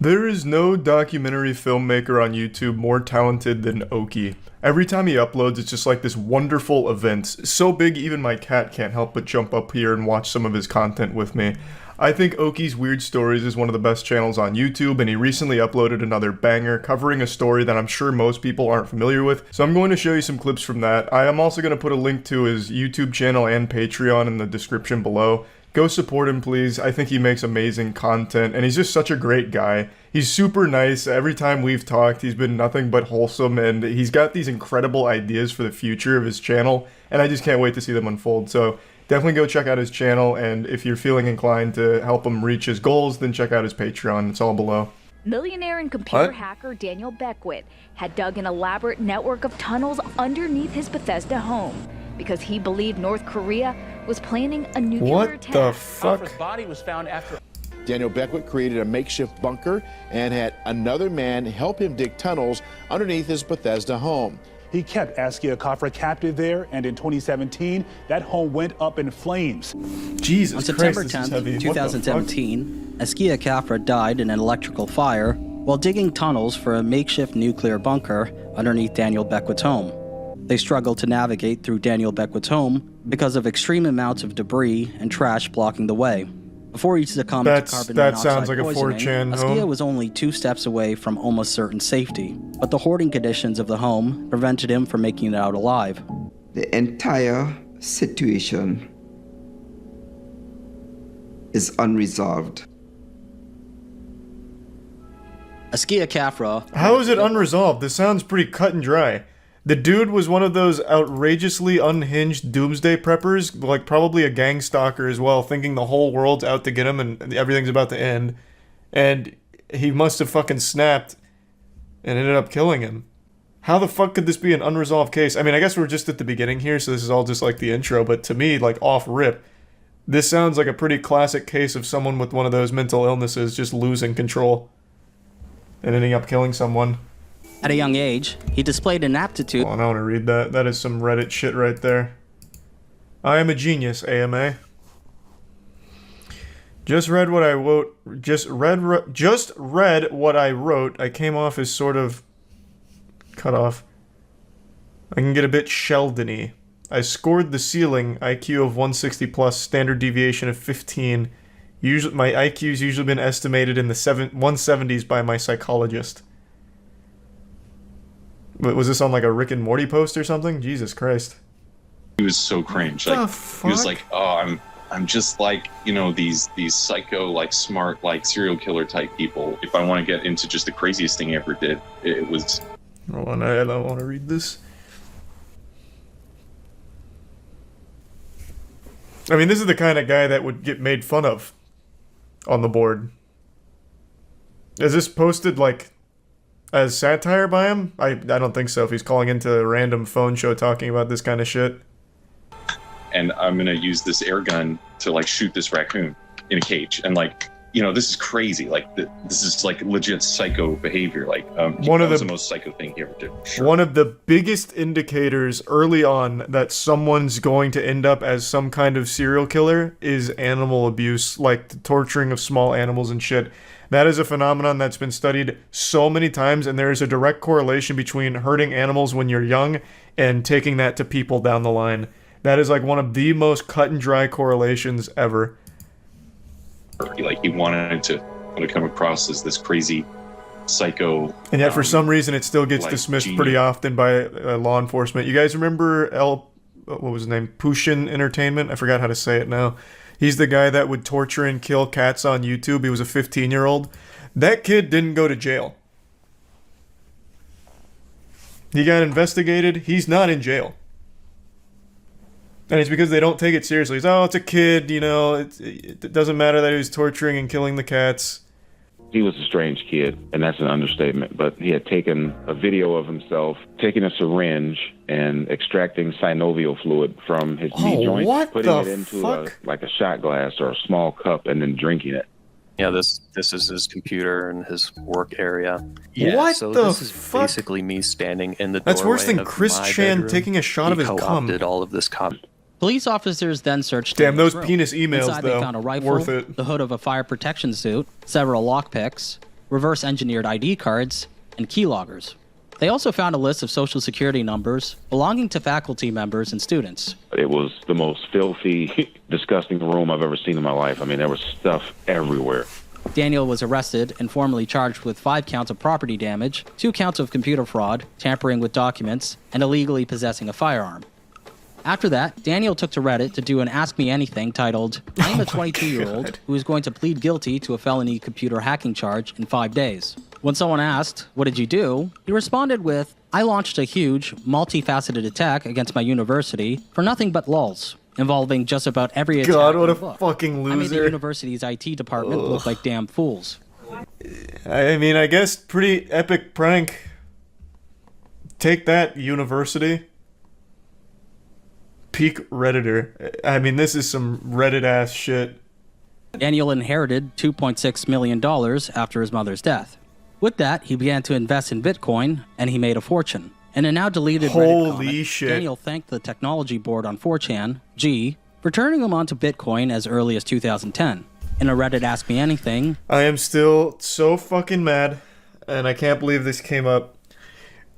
There is no documentary filmmaker on YouTube more talented than Oki. Every time he uploads, it's just like this wonderful event. So big, even my cat can't help but jump up here and watch some of his content with me. I think Oki's Weird Stories is one of the best channels on YouTube, and he recently uploaded another banger covering a story that I'm sure most people aren't familiar with, so I'm going to show you some clips from that. I am also going to put a link to his YouTube channel and Patreon in the description below. Go support him, please. I think he makes amazing content, and he's just such a great guy. He's super nice. Every time we've talked, he's been nothing but wholesome, and he's got these incredible ideas for the future of his channel, and I just can't wait to see them unfold. So definitely go check out his channel, and if you're feeling inclined to help him reach his goals, then check out his Patreon. It's all below. Millionaire and computer hacker Daniel Beckwith had dug an elaborate network of tunnels underneath his Bethesda home because he believed North Korea was planning a nuclear attack. What the fuck? Alfred's body was found after. Daniel Beckwith created a makeshift bunker and had another man help him dig tunnels underneath his Bethesda home. He kept Askia Kafra captive there, and in 2017, that home went up in flames. Jesus On September Christ, this is 10th, heavy. What the fuck? 2017, Askia Kafra died in an electrical fire while digging tunnels for a makeshift nuclear bunker underneath Daniel Beckwith's home. They struggled to navigate through Daniel Beckwith's home because of extreme amounts of debris and trash blocking the way. Before he succumbed to carbon that monoxide sounds like a poisoning, 4chan Askia home. was only 2 steps away from almost certain safety, but the hoarding conditions of the home prevented him from making it out alive. The entire situation is unresolved. Askia Kafra. How is it unresolved? This sounds pretty cut and dry. The dude was one of those outrageously unhinged doomsday preppers, like probably a gang stalker as well, thinking the whole world's out to get him and everything's about to end. And he must have fucking snapped and ended up killing him. How the fuck could this be an unresolved case? I mean, I guess we're just at the beginning here, so this is all just like the intro, but to me, like off rip, this sounds like a pretty classic case of someone with one of those mental illnesses just losing control and ending up killing someone. At a young age, he displayed an aptitude. Oh, I want to read that. That is some Reddit shit right there. I am a genius, AMA. Just read what I wrote. Just read what I wrote. I came off as sort of cut off. I can get a bit Sheldon-y. I scored the ceiling IQ of 160 plus, standard deviation of 15. Usually, my IQ's usually been estimated in the 170s by my psychologist. Was this on like a Rick and Morty post or something? Jesus Christ. He was so cringe. What Like the fuck? he was like, "Oh, I'm just like, you know, these psycho, like smart, like serial killer type people. If I want to get into just the craziest thing I ever did, it was." Hold on, I don't want to read this. I mean, this is the kind of guy that would get made fun of on the board. Is this posted like as satire by him? I don't think so, if he's calling into a random phone show talking about this kind of shit. And I'm gonna use this air gun to like shoot this raccoon in a cage, and like, you know, this is crazy. Like this is like legit psycho behavior. Like One of that was the- the most psycho thing he ever did. Sure. One of the biggest indicators early on that someone's going to end up as some kind of serial killer is animal abuse, like the torturing of small animals and shit. That is a phenomenon that's been studied so many times, and there is a direct correlation between hurting animals when you're young and taking that to people down the line. That is like one of the most cut and dry correlations ever. Like he wanted to come across as this crazy psycho. And yet for some reason it still gets like dismissed genius. pretty often by law enforcement. You guys remember what was his name? Pushin Entertainment? I forgot how to say it now. He's the guy that would torture and kill cats on YouTube. He was a 15-year-old. That kid didn't go to jail. He got investigated. He's not in jail. And it's because they don't take it seriously. It's, oh, it's a kid, you know, it doesn't matter that he was torturing and killing the cats. He was a strange kid, and that's an understatement, but he had taken a video of himself taking a syringe and extracting synovial fluid from his knee joint, what putting the it into fuck? like a shot glass or a small cup, and then drinking it. Yeah, this is his computer and his work area. What so the this is fuck? basically me standing in the That's worse doorway than of Chris my Chan bedroom. taking a shot He of his cum. co-opted all of this Police officers then searched Damn, Daniel's those room. penis emails, Inside, though. they found a rifle, Worth it. the hood of a fire protection suit, several lockpicks, reverse-engineered ID cards, and keyloggers. They also found a list of social security numbers belonging to faculty members and students. It was the most filthy, disgusting room I've ever seen in my life. I mean, there was stuff everywhere. Daniel was arrested and formally charged with 5 counts of property damage, 2 counts of computer fraud, tampering with documents, and illegally possessing a firearm. After that, Daniel took to Reddit to do an Ask Me Anything titled, I'm a 22-year-old who is going to plead guilty to a felony computer hacking charge in 5 days. When someone asked, what did you do? He responded with, I launched a huge, multifaceted attack against my university for nothing but lulz, involving just about every attack. God, what in a the book. fucking loser. I made the university's IT department look like damn fools. I mean, I guess pretty epic prank. Take that, university. Peak Redditor. I mean, this is some Reddit-ass shit. Daniel inherited $2.6 million after his mother's death. With that, he began to invest in Bitcoin, and he made a fortune. In a now deleted Reddit comment, shit. Daniel thanked the technology board on 4chan, G, for turning him onto Bitcoin as early as 2010. In a Reddit Ask Me Anything, I am still so fucking mad, and I can't believe this came up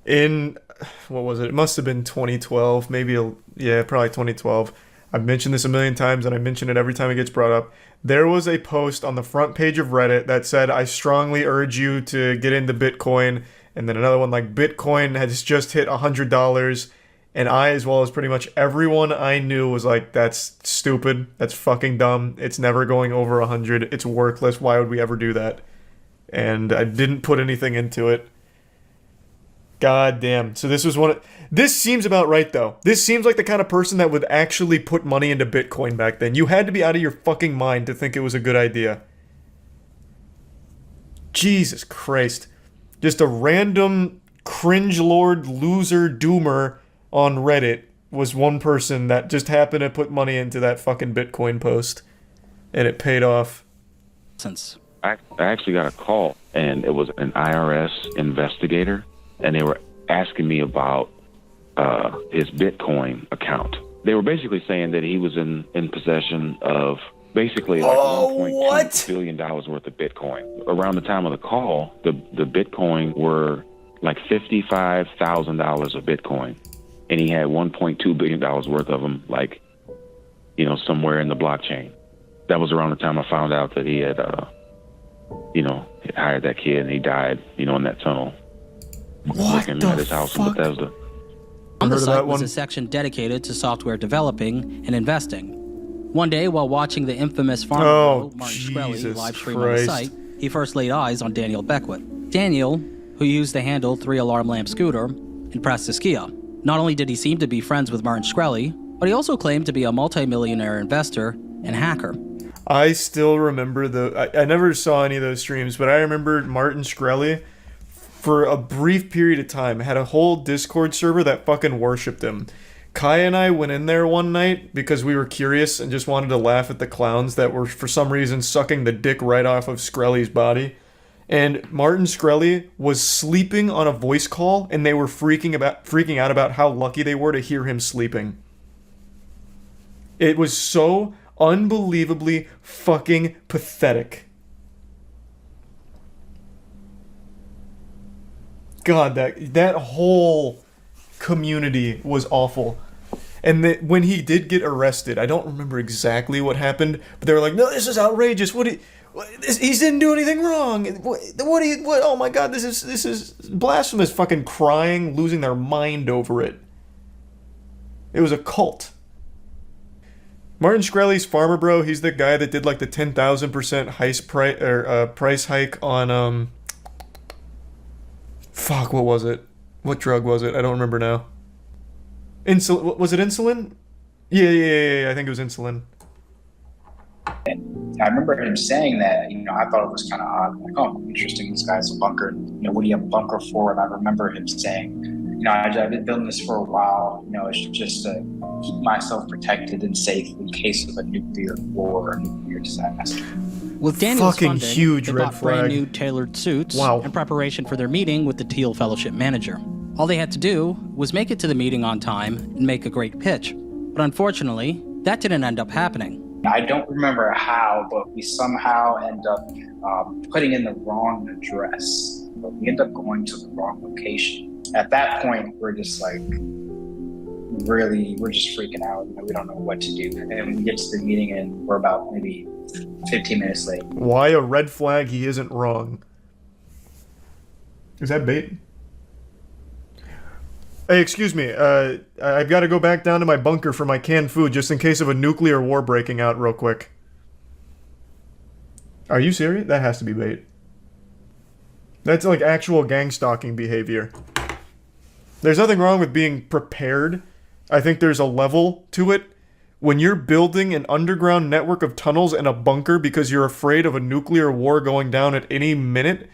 in, what was it? It must have been 2012, maybe, yeah, probably 2012. I've mentioned this a million times, and I mention it every time it gets brought up. There was a post on the front page of Reddit that said, I strongly urge you to get into Bitcoin, and then another one like, Bitcoin has just hit $100, and I, as well as pretty much everyone I knew, was like, that's stupid, that's fucking dumb, it's never going over 100, it's worthless, why would we ever do that? And I didn't put anything into it. God damn. So this was this seems about right, though. This seems like the kind of person that would actually put money into Bitcoin back then. You had to be out of your fucking mind to think it was a good idea. Jesus Christ. Just a random cringe lord loser doomer on Reddit was one person that just happened to put money into that fucking Bitcoin post. And it paid off. I actually got a call, and it was an IRS investigator. And they were asking me about his Bitcoin account. They were basically saying that he was in possession of basically like $1.2 billion worth of Bitcoin. Around the time of the call, the Bitcoin were like $55,000 of Bitcoin. And he had $1.2 billion worth of them, like, you know, somewhere in the blockchain. That was around the time I found out that he had, hired that kid and he died, in that tunnel. Working at his house in Bethesda. On the site was a section dedicated to software developing and investing. One day, while watching the infamous farmer Martin Shkreli live stream on the site, he first laid eyes on Daniel Beckwith. Daniel, who used the handle 3alarm lamp scooter, impressed Askia. Not only did he seem to be friends with Martin Shkreli, but he also claimed to be a multimillionaire investor and hacker. I still remember I never saw any of those streams, but I remember Martin Shkreli, for a brief period of time, had a whole Discord server that fucking worshipped him. Kai and I went in there one night because we were curious and just wanted to laugh at the clowns that were, for some reason, sucking the dick right off of Shkreli's body. And Martin Shkreli was sleeping on a voice call, and they were freaking out about how lucky they were to hear him sleeping. It was so unbelievably fucking pathetic. God, that whole community was awful. And when he did get arrested, I don't remember exactly what happened, but they were like, no, this is outrageous. He didn't do anything wrong. Oh my God, this is blasphemous. Fucking crying, losing their mind over it. It was a cult. Martin Shkreli's farmer bro, he's the guy that did like the 10,000% price hike on fuck, what was it? What drug was it? I don't remember now. Insulin? Was it insulin? Yeah, I think it was insulin. And I remember him saying that, I thought it was kind of odd. Like, oh, interesting, this guy's a bunker. What do you have a bunker for? And I remember him saying, I've been building this for a while. It's just to keep myself protected and safe in case of a nuclear war or a nuclear disaster. With Daniel's fucking funding, huge they red bought flag. brand new tailored suits Wow. in preparation for their meeting with the Teal Fellowship manager. All they had to do was make it to the meeting on time and make a great pitch. But unfortunately, that didn't end up happening. I don't remember how, but we somehow end up putting in the wrong address. But we end up going to the wrong location. At that point, we're just like, really, we're just freaking out. We don't know what to do. And we get to the meeting and we're about maybe 15 minutes late. Why a red flag? He isn't wrong. Is that bait? Hey, excuse me. I've got to go back down to my bunker for my canned food just in case of a nuclear war breaking out real quick. Are you serious? That has to be bait. That's like actual gang stalking behavior. There's nothing wrong with being prepared. I think there's a level to it. When you're building an underground network of tunnels and a bunker because you're afraid of a nuclear war going down at any minute,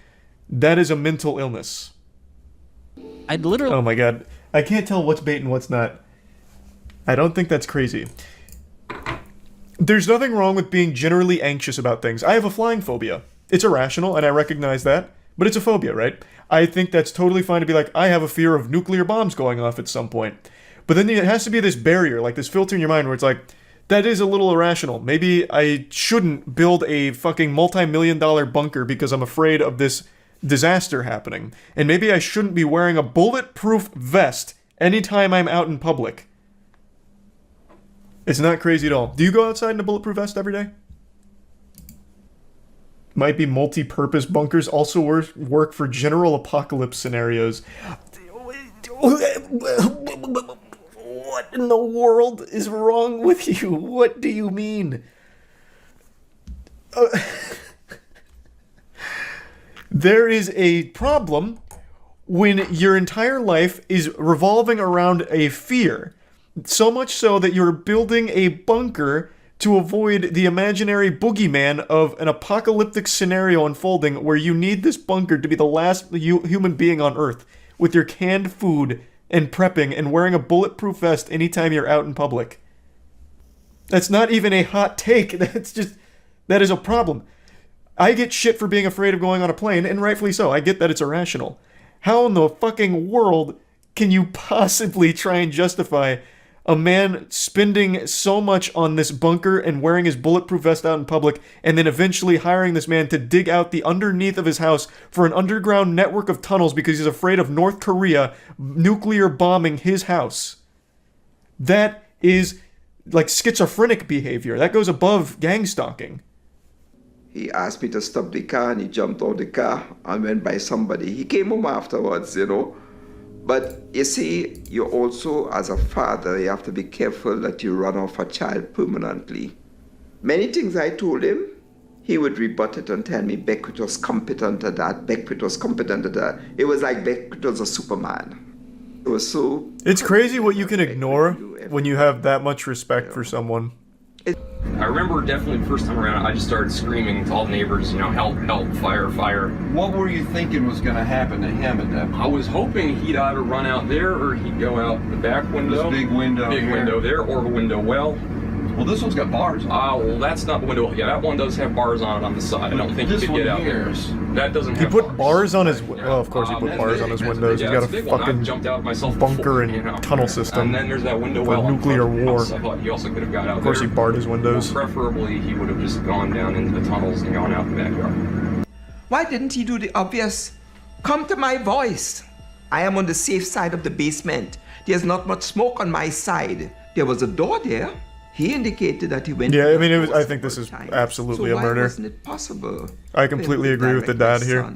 that is a mental illness. I'd literally... Oh my god. I can't tell what's bait and what's not. I don't think that's crazy. There's nothing wrong with being generally anxious about things. I have a flying phobia. It's irrational, and I recognize that, but it's a phobia, right? I think that's totally fine to be like, I have a fear of nuclear bombs going off at some point. But then there has to be this barrier, like this filter in your mind where it's like, that is a little irrational. Maybe I shouldn't build a fucking multi-million-dollar bunker because I'm afraid of this disaster happening. And maybe I shouldn't be wearing a bulletproof vest anytime I'm out in public. It's not crazy at all. Do you go outside in a bulletproof vest every day? Might be multi-purpose bunkers also work for general apocalypse scenarios. What in the world is wrong with you? What do you mean? There is a problem when your entire life is revolving around a fear. So much so that you're building a bunker to avoid the imaginary boogeyman of an apocalyptic scenario unfolding where you need this bunker to be the last human being on Earth with your canned food and prepping and wearing a bulletproof vest anytime you're out in public. That's not even a hot take. That is a problem. I get shit for being afraid of going on a plane, and rightfully so. I get that it's irrational. How in the fucking world can you possibly try and justify a man spending so much on this bunker and wearing his bulletproof vest out in public, and then eventually hiring this man to dig out the underneath of his house for an underground network of tunnels because he's afraid of North Korea nuclear bombing his house? That is like schizophrenic behavior. That goes above gang stalking. He asked me to stop the car and he jumped out the car and went by somebody. He came home afterwards, you know. But you see, you also, as a father, you have to be careful that you run off a child permanently. Many things I told him, he would rebut it and tell me Beckwith was competent at that, Beckwith was competent at that. It was like Beckwith was a Superman. It was so... It's crazy what you can ignore when you have that much respect for someone. I remember definitely the first time around, I just started screaming to all the neighbors, you know, help, help, fire, fire. What were you thinking was going to happen to him at that point? I was hoping he'd either run out there or he'd go out the back window. This big window Big here. window there, or the window well. Well, this one's got bars on it. Well, that's not the window. Yeah, that one does have bars on it on the side. I don't think he could get out there. That doesn't have He put bars on his... Well, of course he put bars on his windows. He's got a fucking bunker and tunnel system. And then there's that window for well nuclear war. I thought he also could have got out there. Of course he barred his windows. Well, preferably, he would have just gone down into the tunnels and gone out the backyard. Why didn't he do the obvious? Come to my voice. I am on the safe side of the basement. There's not much smoke on my side. There was a door there. He indicated that he went... Yeah, I mean, I think this is absolutely a murder. Wasn't it possible? I completely agree with the dad here.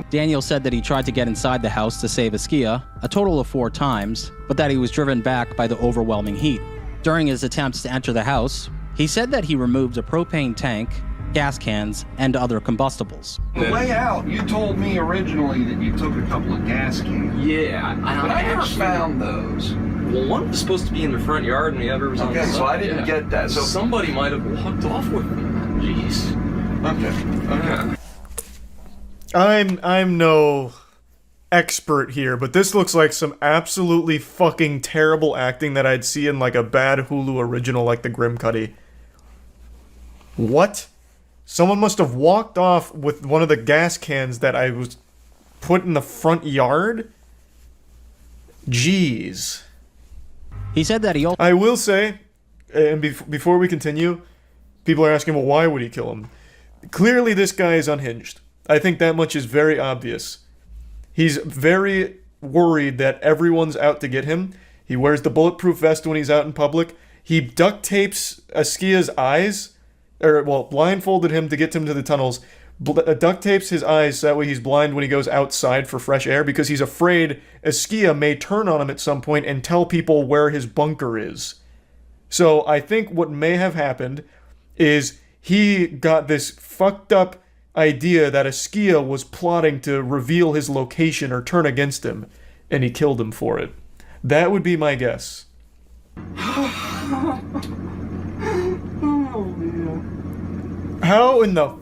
Daniel said that he tried to get inside the house to save Askia a total of 4 times, but that he was driven back by the overwhelming heat. During his attempts to enter the house, he said that he removed a propane tank, gas cans, and other combustibles. The way out, you told me originally that you took a couple of gas cans. Yeah, but I never found those. Well, one was supposed to be in the front yard and the other was on the side. Okay, so I didn't get that. So somebody might have walked off with them. Jeez. Okay. I'm no expert here, but this looks like some absolutely fucking terrible acting that I'd see in like a bad Hulu original like The Grim Cuddy. What? Someone must have walked off with one of the gas cans that I was put in the front yard? Jeez. He said that he... I will say, and before we continue, people are asking, well, why would he kill him? Clearly, this guy is unhinged. I think that much is very obvious. He's very worried that everyone's out to get him. He wears the bulletproof vest when he's out in public. He duct tapes Askia's eyes, blindfolded him to get him to the tunnels. Duct tapes his eyes so that way he's blind when he goes outside for fresh air because he's afraid Askia may turn on him at some point and tell people where his bunker is. So I think what may have happened is he got this fucked up idea that Askia was plotting to reveal his location or turn against him, and he killed him for it. That would be my guess. How in the...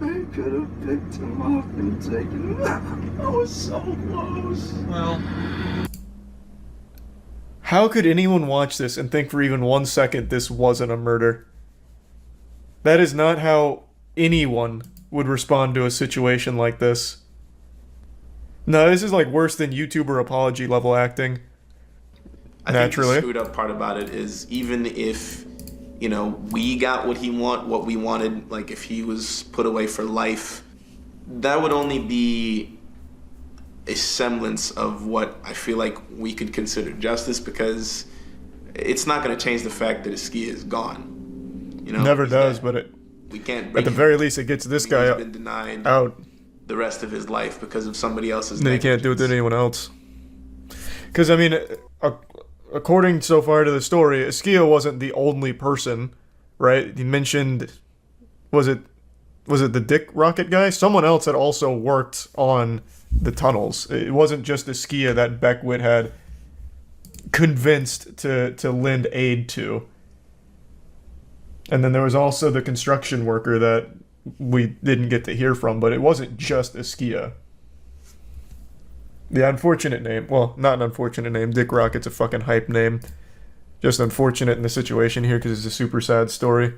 I could have picked him up and taken him. I was so close. Well... How could anyone watch this and think for even 1 second this wasn't a murder? That is not how anyone would respond to a situation like this. No, this is like worse than YouTuber apology level acting. Naturally. I think the screwed up part about it is even if, you know, we got what we wanted, like if he was put away for life, that would only be a semblance of what I feel like we could consider justice, because it's not going to change the fact that Askia is gone. You know, never does, but we can't. At the very least, it gets this guy been denied out the rest of his life because of somebody else's. Then he can't do it to anyone else. Because I mean, according so far to the story, Askia wasn't the only person, right? He mentioned, was it the Dick Rocket guy? Someone else had also worked on the tunnels. It wasn't just Askia that Beckwith had convinced to lend aid to. And then there was also the construction worker that we didn't get to hear from, but it wasn't just Askia. The unfortunate name, well, not an unfortunate name, Dick Rocket's a fucking hype name. Just unfortunate in the situation here because it's a super sad story.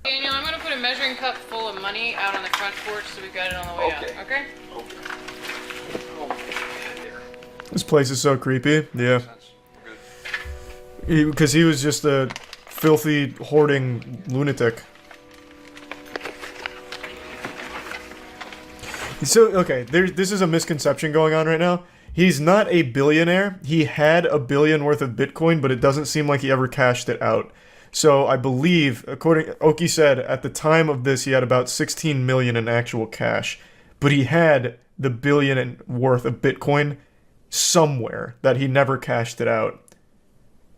Daniel, I'm going to put a measuring cup full of money out on the front porch so we've got it on the way out, okay? This place is so creepy. Yeah. Because he was just a filthy, hoarding lunatic. So, okay, this is a misconception going on right now. He's not a billionaire. He had $1 billion worth of Bitcoin, but it doesn't seem like he ever cashed it out. So I believe, Oki said, at the time of this, he had about 16 million in actual cash. But he had the $1 billion worth of Bitcoin somewhere that he never cashed it out.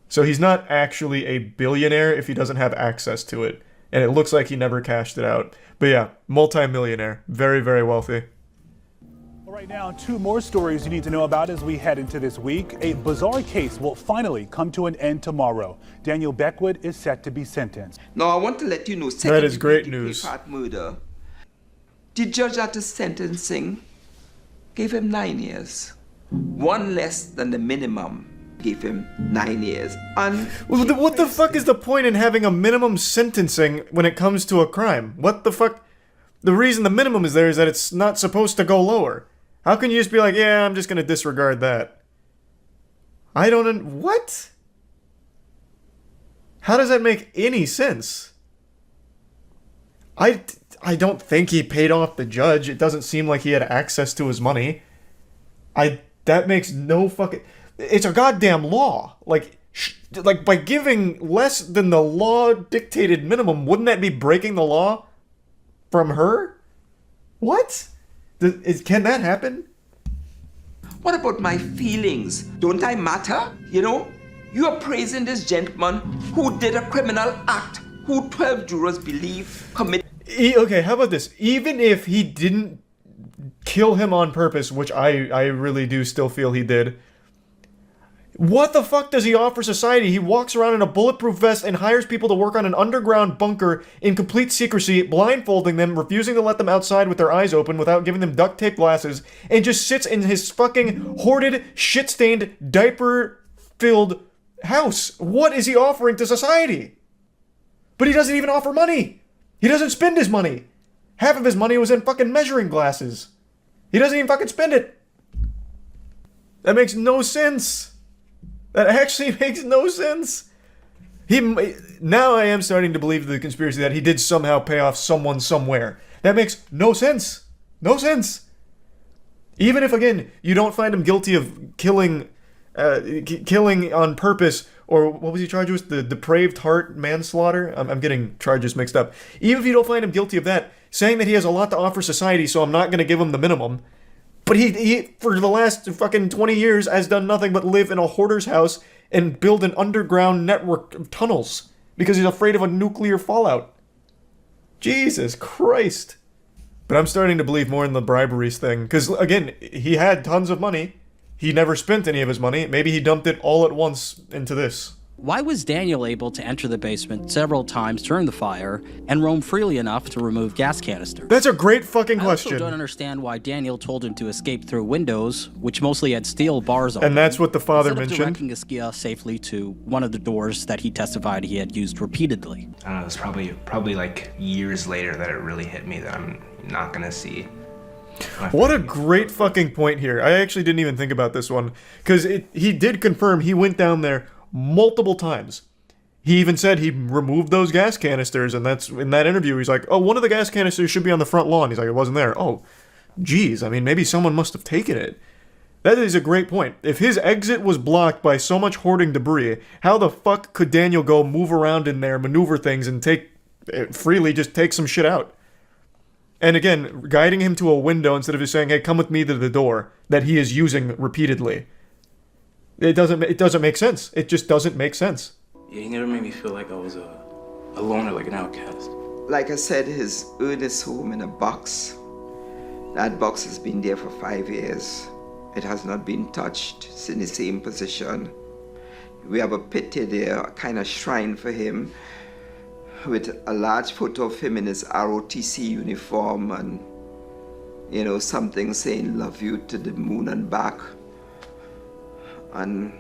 So he's not actually a billionaire if he doesn't have access to it. And it looks like he never cashed it out. But yeah, multi-millionaire. Very, very wealthy. Right now, 2 more stories you need to know about as we head into this week. A bizarre case will finally come to an end tomorrow. Daniel Beckwith is set to be sentenced. Now, I want to let you know, that is great news. Murder. The judge at the sentencing gave him 9 years. 1 less than the minimum. Gave him 9 years. What the fuck is the point in having a minimum sentencing when it comes to a crime? What the fuck? The reason the minimum is there is that it's not supposed to go lower. How can you just be like, yeah, I'm just going to disregard that? I don't... What? How does that make any sense? I don't think he paid off the judge. It doesn't seem like he had access to his money. That makes no fucking... It's a goddamn law. Like by giving less than the law dictated minimum, wouldn't that be breaking the law from her? What? Can that happen? What about my feelings? Don't I matter? You know? You are praising this gentleman who did a criminal act, who 12 jurors believe committed. Okay, how about this? Even if he didn't kill him on purpose, which I really do still feel he did, what the fuck does he offer society? He walks around in a bulletproof vest and hires people to work on an underground bunker in complete secrecy, blindfolding them, refusing to let them outside with their eyes open without giving them duct tape glasses, and just sits in his fucking hoarded, shit-stained, diaper-filled house. What is he offering to society? But he doesn't even offer money. He doesn't spend his money. Half of his money was in fucking measuring glasses. He doesn't even fucking spend it. That makes no sense. That actually makes no sense. Now I am starting to believe the conspiracy that he did somehow pay off someone somewhere. That makes no sense. No sense. Even if, again, you don't find him guilty of killing on purpose, or what was he charged with? The depraved heart manslaughter? I'm getting charges mixed up. Even if you don't find him guilty of that, saying that he has a lot to offer society, so I'm not going to give him the minimum. But he, for the last fucking 20 years, has done nothing but live in a hoarder's house and build an underground network of tunnels because he's afraid of a nuclear fallout. Jesus Christ. But I'm starting to believe more in the briberies thing. Because, again, he had tons of money. He never spent any of his money. Maybe he dumped it all at once into this. Why was Daniel able to enter the basement several times during the fire and roam freely enough to remove gas canisters? That's a great fucking question. I also don't understand why Daniel told him to escape through windows, which mostly had steel bars on them. And that's what the father instead mentioned. Of directing Askia safely to one of the doors that he testified he had used repeatedly. I don't know, it's probably like years later that it really hit me that I'm not gonna see. What a great fucking point here. I actually didn't even think about this one. Because he did confirm he went down there multiple times. He even said he removed those gas canisters, and that's in that interview. He's like, oh, one of the gas canisters should be on the front lawn. He's like, it wasn't there. Oh, geez. I mean, maybe someone must have taken it. That is a great point. If his exit was blocked by so much hoarding debris, how the fuck could Daniel go move around in there, maneuver things, and freely just take some shit out? And again, guiding him to a window instead of just saying, hey, come with me to the door, that he is using repeatedly. It doesn't make sense. It just doesn't make sense. Yeah, he never made me feel like I was a loner, like an outcast. Like I said, his earnest home in a box. That box has been there for 5 years. It has not been touched. It's in the same position. We have a pit there, a kind of shrine for him, with a large photo of him in his ROTC uniform and, you know, something saying, love you to the moon and back. And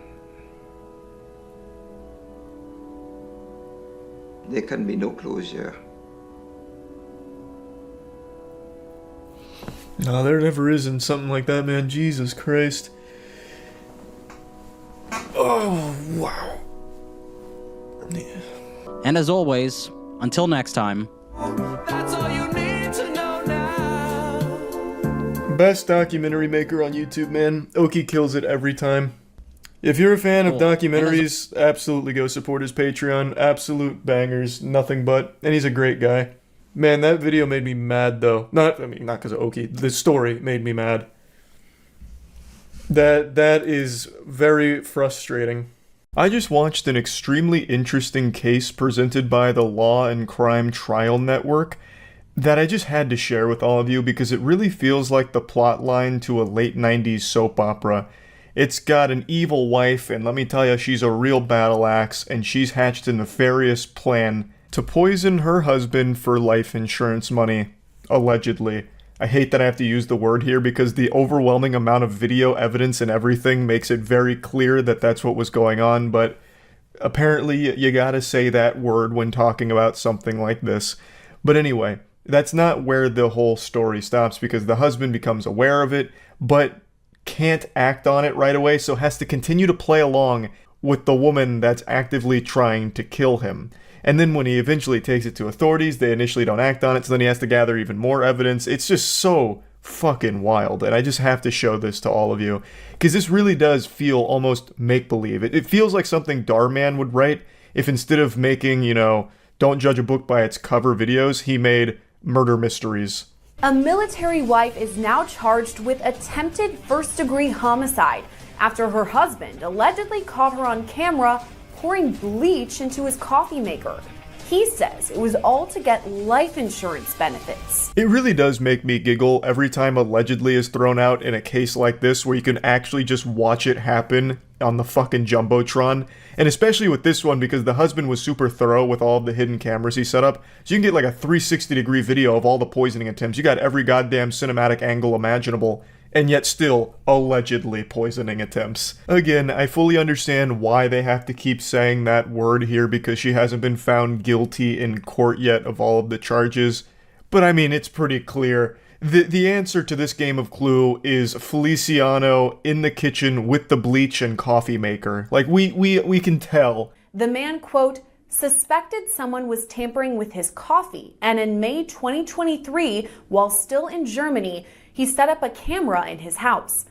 there can be no closure. No, there never is in something like that, man. Jesus Christ. Oh, wow. Yeah. And as always, until next time. That's all you need to know now. Best documentary maker on YouTube, man. Oki kills it every time. If you're a fan of documentaries, absolutely go support his Patreon. Absolute bangers, nothing but. And he's a great guy. Man, that video made me mad, though. Not because of Oki. The story made me mad. That is very frustrating. I just watched an extremely interesting case presented by the Law and Crime Trial Network that I just had to share with all of you because it really feels like the plot line to a late 90s soap opera. It's got an evil wife, and let me tell you, she's a real battle axe, and she's hatched a nefarious plan to poison her husband for life insurance money, allegedly. I hate that I have to use the word here because the overwhelming amount of video evidence and everything makes it very clear that that's what was going on, but apparently you gotta say that word when talking about something like this. But anyway, that's not where the whole story stops because the husband becomes aware of it, but can't act on it right away, so has to continue to play along with the woman that's actively trying to kill him. And then when he eventually takes it to authorities, they initially don't act on it, so then he has to gather even more evidence. It's just so fucking wild, and I just have to show this to all of you, because this really does feel almost make-believe. It feels like something Darman would write if instead of making, you know, don't judge a book by its cover videos, he made murder mysteries. A military wife is now charged with attempted first-degree homicide after her husband allegedly caught her on camera pouring bleach into his coffee maker. He says it was all to get life insurance benefits. It really does make me giggle every time allegedly is thrown out in a case like this where you can actually just watch it happen on the fucking Jumbotron. And especially with this one because the husband was super thorough with all of the hidden cameras he set up. So you can get like a 360-degree video of all the poisoning attempts. You got every goddamn cinematic angle imaginable. And yet still allegedly poisoning attempts. Again, I fully understand why they have to keep saying that word here because she hasn't been found guilty in court yet of all of the charges. But I mean, it's pretty clear. The answer to this game of Clue is Feliciano in the kitchen with the bleach and coffee maker. Like, we can tell. The man, quote, suspected someone was tampering with his coffee, and in May 2023, while still in Germany, he set up a camera in his house.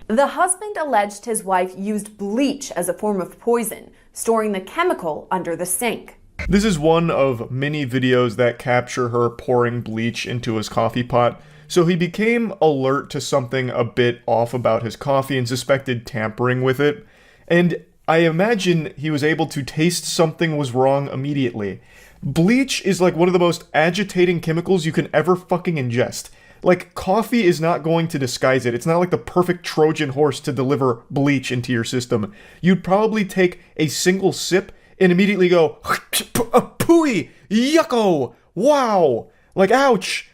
The husband alleged his wife used bleach as a form of poison, storing the chemical under the sink. This is one of many videos that capture her pouring bleach into his coffee pot, so he became alert to something a bit off about his coffee and suspected tampering with it, and I imagine he was able to taste something was wrong immediately. Bleach is like one of the most agitating chemicals you can ever fucking ingest. Like, coffee is not going to disguise it. It's not like the perfect Trojan horse to deliver bleach into your system. You'd probably take a single sip and immediately go, pooey, yucko, wow, like, ouch,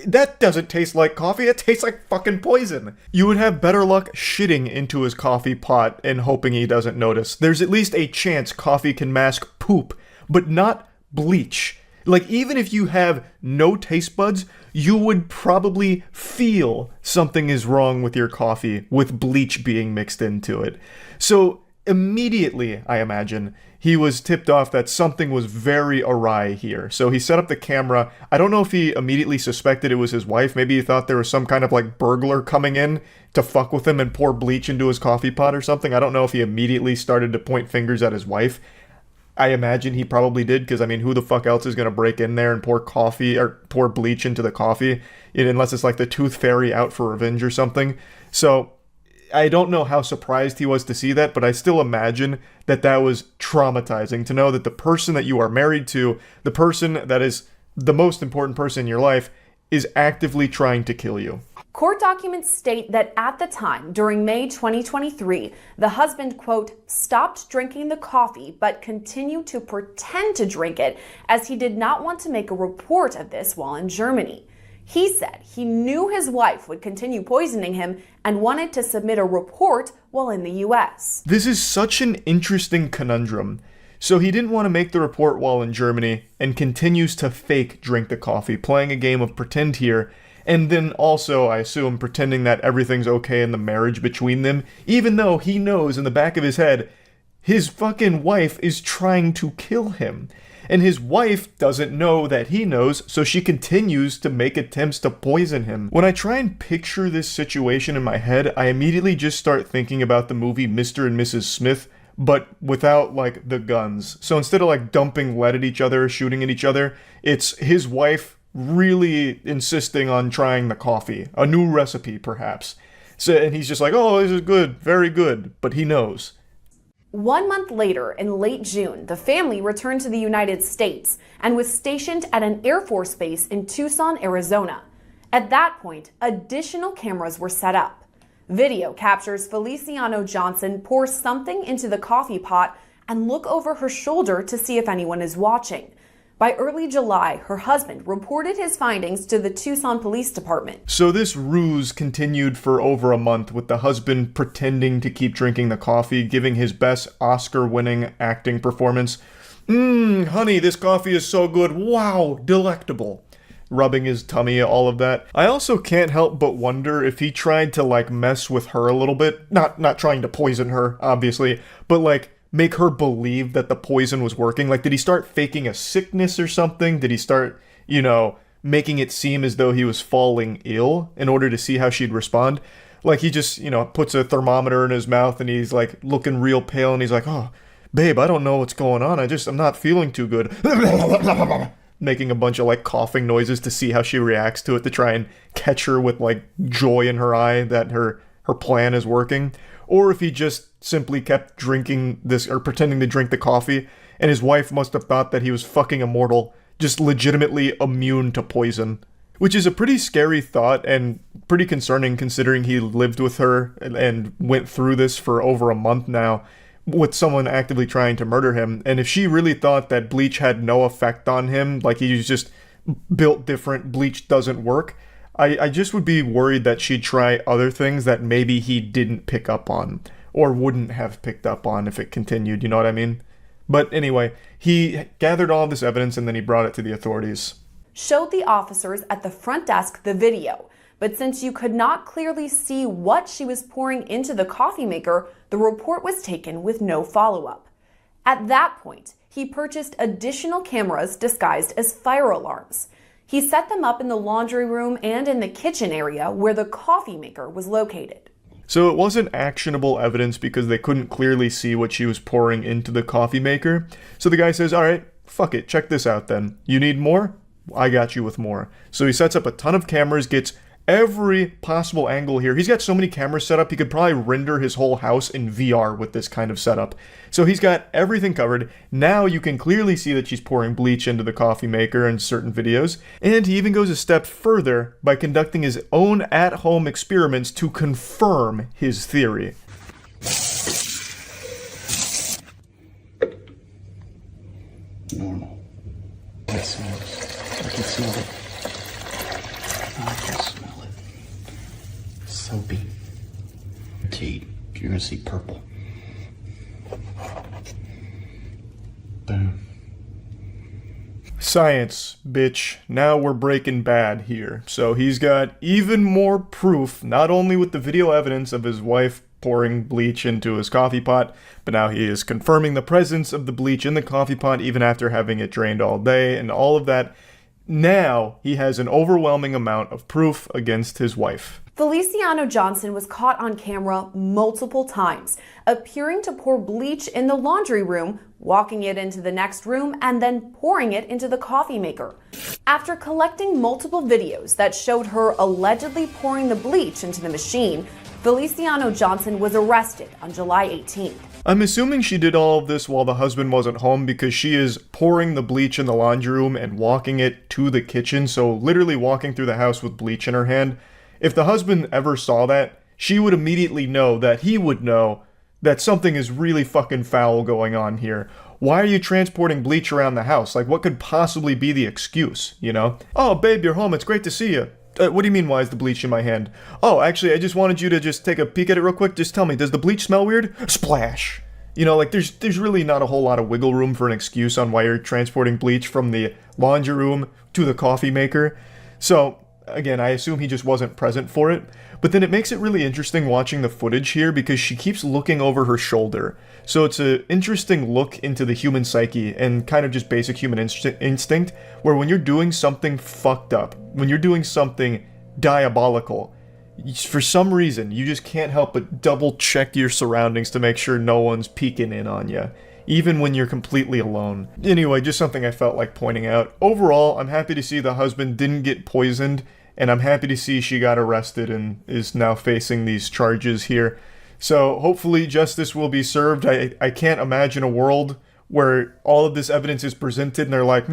that doesn't taste like coffee, it tastes like fucking poison. You would have better luck shitting into his coffee pot and hoping he doesn't notice. There's at least a chance coffee can mask poop, but not bleach. Like, even if you have no taste buds, you would probably feel something is wrong with your coffee with bleach being mixed into it. So immediately, I imagine, he was tipped off that something was very awry here. So he set up the camera. I don't know if he immediately suspected it was his wife. Maybe he thought there was some kind of like burglar coming in to fuck with him and pour bleach into his coffee pot or something. I don't know if he immediately started to point fingers at his wife. I imagine he probably did, because I mean, who the fuck else is going to break in there and pour coffee or pour bleach into the coffee, unless it's like the Tooth Fairy out for revenge or something. So I don't know how surprised he was to see that, but I still imagine that that was traumatizing to know that the person that you are married to, the person that is the most important person in your life, is actively trying to kill you. Court documents state that at the time, during May 2023, the husband, quote, stopped drinking the coffee but continued to pretend to drink it as he did not want to make a report of this while in Germany. He said he knew his wife would continue poisoning him and wanted to submit a report while in the US. This is such an interesting conundrum. So he didn't want to make the report while in Germany and continues to fake drink the coffee, playing a game of pretend here, and then also, I assume, pretending that everything's okay in the marriage between them, even though he knows in the back of his head his fucking wife is trying to kill him. And his wife doesn't know that he knows, so she continues to make attempts to poison him. When I try and picture this situation in my head, I immediately just start thinking about the movie Mr. and Mrs. Smith, but without, like, the guns. So instead of, like, dumping lead at each other, shooting at each other, it's his wife really insisting on trying the coffee. A new recipe, perhaps. So, and he's just like, oh, this is good, very good, but he knows. 1 month later, in late June, the family returned to the United States and was stationed at an Air Force base in Tucson, Arizona. At that point, additional cameras were set up. Video captures Feliciano Johnson pour something into the coffee pot and look over her shoulder to see if anyone is watching. By early July, her husband reported his findings to the Tucson Police Department. So this ruse continued for over a month, with the husband pretending to keep drinking the coffee, giving his best Oscar-winning acting performance. Honey, this coffee is so good. Wow, delectable. Rubbing his tummy, all of that. I also can't help but wonder if he tried to, like, mess with her a little bit. Not trying to poison her, obviously, but, like, make her believe that the poison was working. Like, did he start faking a sickness or something? Did he start, making it seem as though he was falling ill in order to see how she'd respond? Like, he just, puts a thermometer in his mouth and he's, like, looking real pale and he's like, oh, babe, I don't know what's going on. I'm not feeling too good. Making a bunch of, like, coughing noises to see how she reacts to it, to try and catch her with, like, joy in her eye that her plan is working. Or if he just simply kept drinking this, or pretending to drink the coffee, and his wife must have thought that he was fucking immortal, just legitimately immune to poison. Which is a pretty scary thought, and pretty concerning considering he lived with her and went through this for over a month now, with someone actively trying to murder him. And if she really thought that bleach had no effect on him, like he was just built different, bleach doesn't work, I just would be worried that she'd try other things that maybe he didn't pick up on, or wouldn't have picked up on if it continued, you know what I mean? But anyway, he gathered all this evidence and then he brought it to the authorities. Showed the officers at the front desk the video, but since you could not clearly see what she was pouring into the coffee maker, the report was taken with no follow-up. At that point, he purchased additional cameras disguised as fire alarms. He set them up in the laundry room and in the kitchen area where the coffee maker was located. So it wasn't actionable evidence because they couldn't clearly see what she was pouring into the coffee maker. So the guy says, all right, fuck it, check this out then. You need more? I got you with more. So he sets up a ton of cameras, gets every possible angle here. He's got so many cameras set up, he could probably render his whole house in VR with this kind of setup. So he's got everything covered. Now you can clearly see that she's pouring bleach into the coffee maker in certain videos. And he even goes a step further by conducting his own at-home experiments to confirm his theory. Normal. I smell it. I can smell it. I can smell it. Soapy. Tea. You're gonna see purple. Boom. Science, bitch. Now we're Breaking Bad here. So he's got even more proof, not only with the video evidence of his wife pouring bleach into his coffee pot, but now he is confirming the presence of the bleach in the coffee pot even after having it drained all day and all of that. Now he has an overwhelming amount of proof against his wife. Feliciano Johnson was caught on camera multiple times, appearing to pour bleach in the laundry room, walking it into the next room, and then pouring it into the coffee maker. After collecting multiple videos that showed her allegedly pouring the bleach into the machine, Feliciano Johnson was arrested on July 18th. I'm assuming she did all of this while the husband wasn't home because she is pouring the bleach in the laundry room and walking it to the kitchen, so literally walking through the house with bleach in her hand. If the husband ever saw that, she would immediately know that he would know that something is really fucking foul going on here. Why are you transporting bleach around the house? Like, what could possibly be the excuse, you know? Oh, babe, you're home. It's great to see you. What do you mean, why is the bleach in my hand? Oh, actually, I just wanted you to just take a peek at it real quick. Just tell me, does the bleach smell weird? Splash! You know, like, there's really not a whole lot of wiggle room for an excuse on why you're transporting bleach from the laundry room to the coffee maker. So, again, I assume he just wasn't present for it. But then it makes it really interesting watching the footage here because she keeps looking over her shoulder. So it's an interesting look into the human psyche and kind of just basic human instinct, where when you're doing something fucked up, when you're doing something diabolical, for some reason, you just can't help but double check your surroundings to make sure no one's peeking in on you, even when you're completely alone. Anyway, just something I felt like pointing out. Overall, I'm happy to see the husband didn't get poisoned, and I'm happy to see she got arrested and is now facing these charges here. So hopefully justice will be served. I can't imagine a world where all of this evidence is presented and they're like,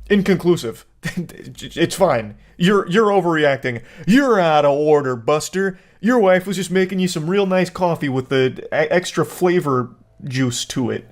inconclusive. It's fine. You're overreacting. You're out of order, Buster. Your wife was just making you some real nice coffee with the extra flavor juice to it.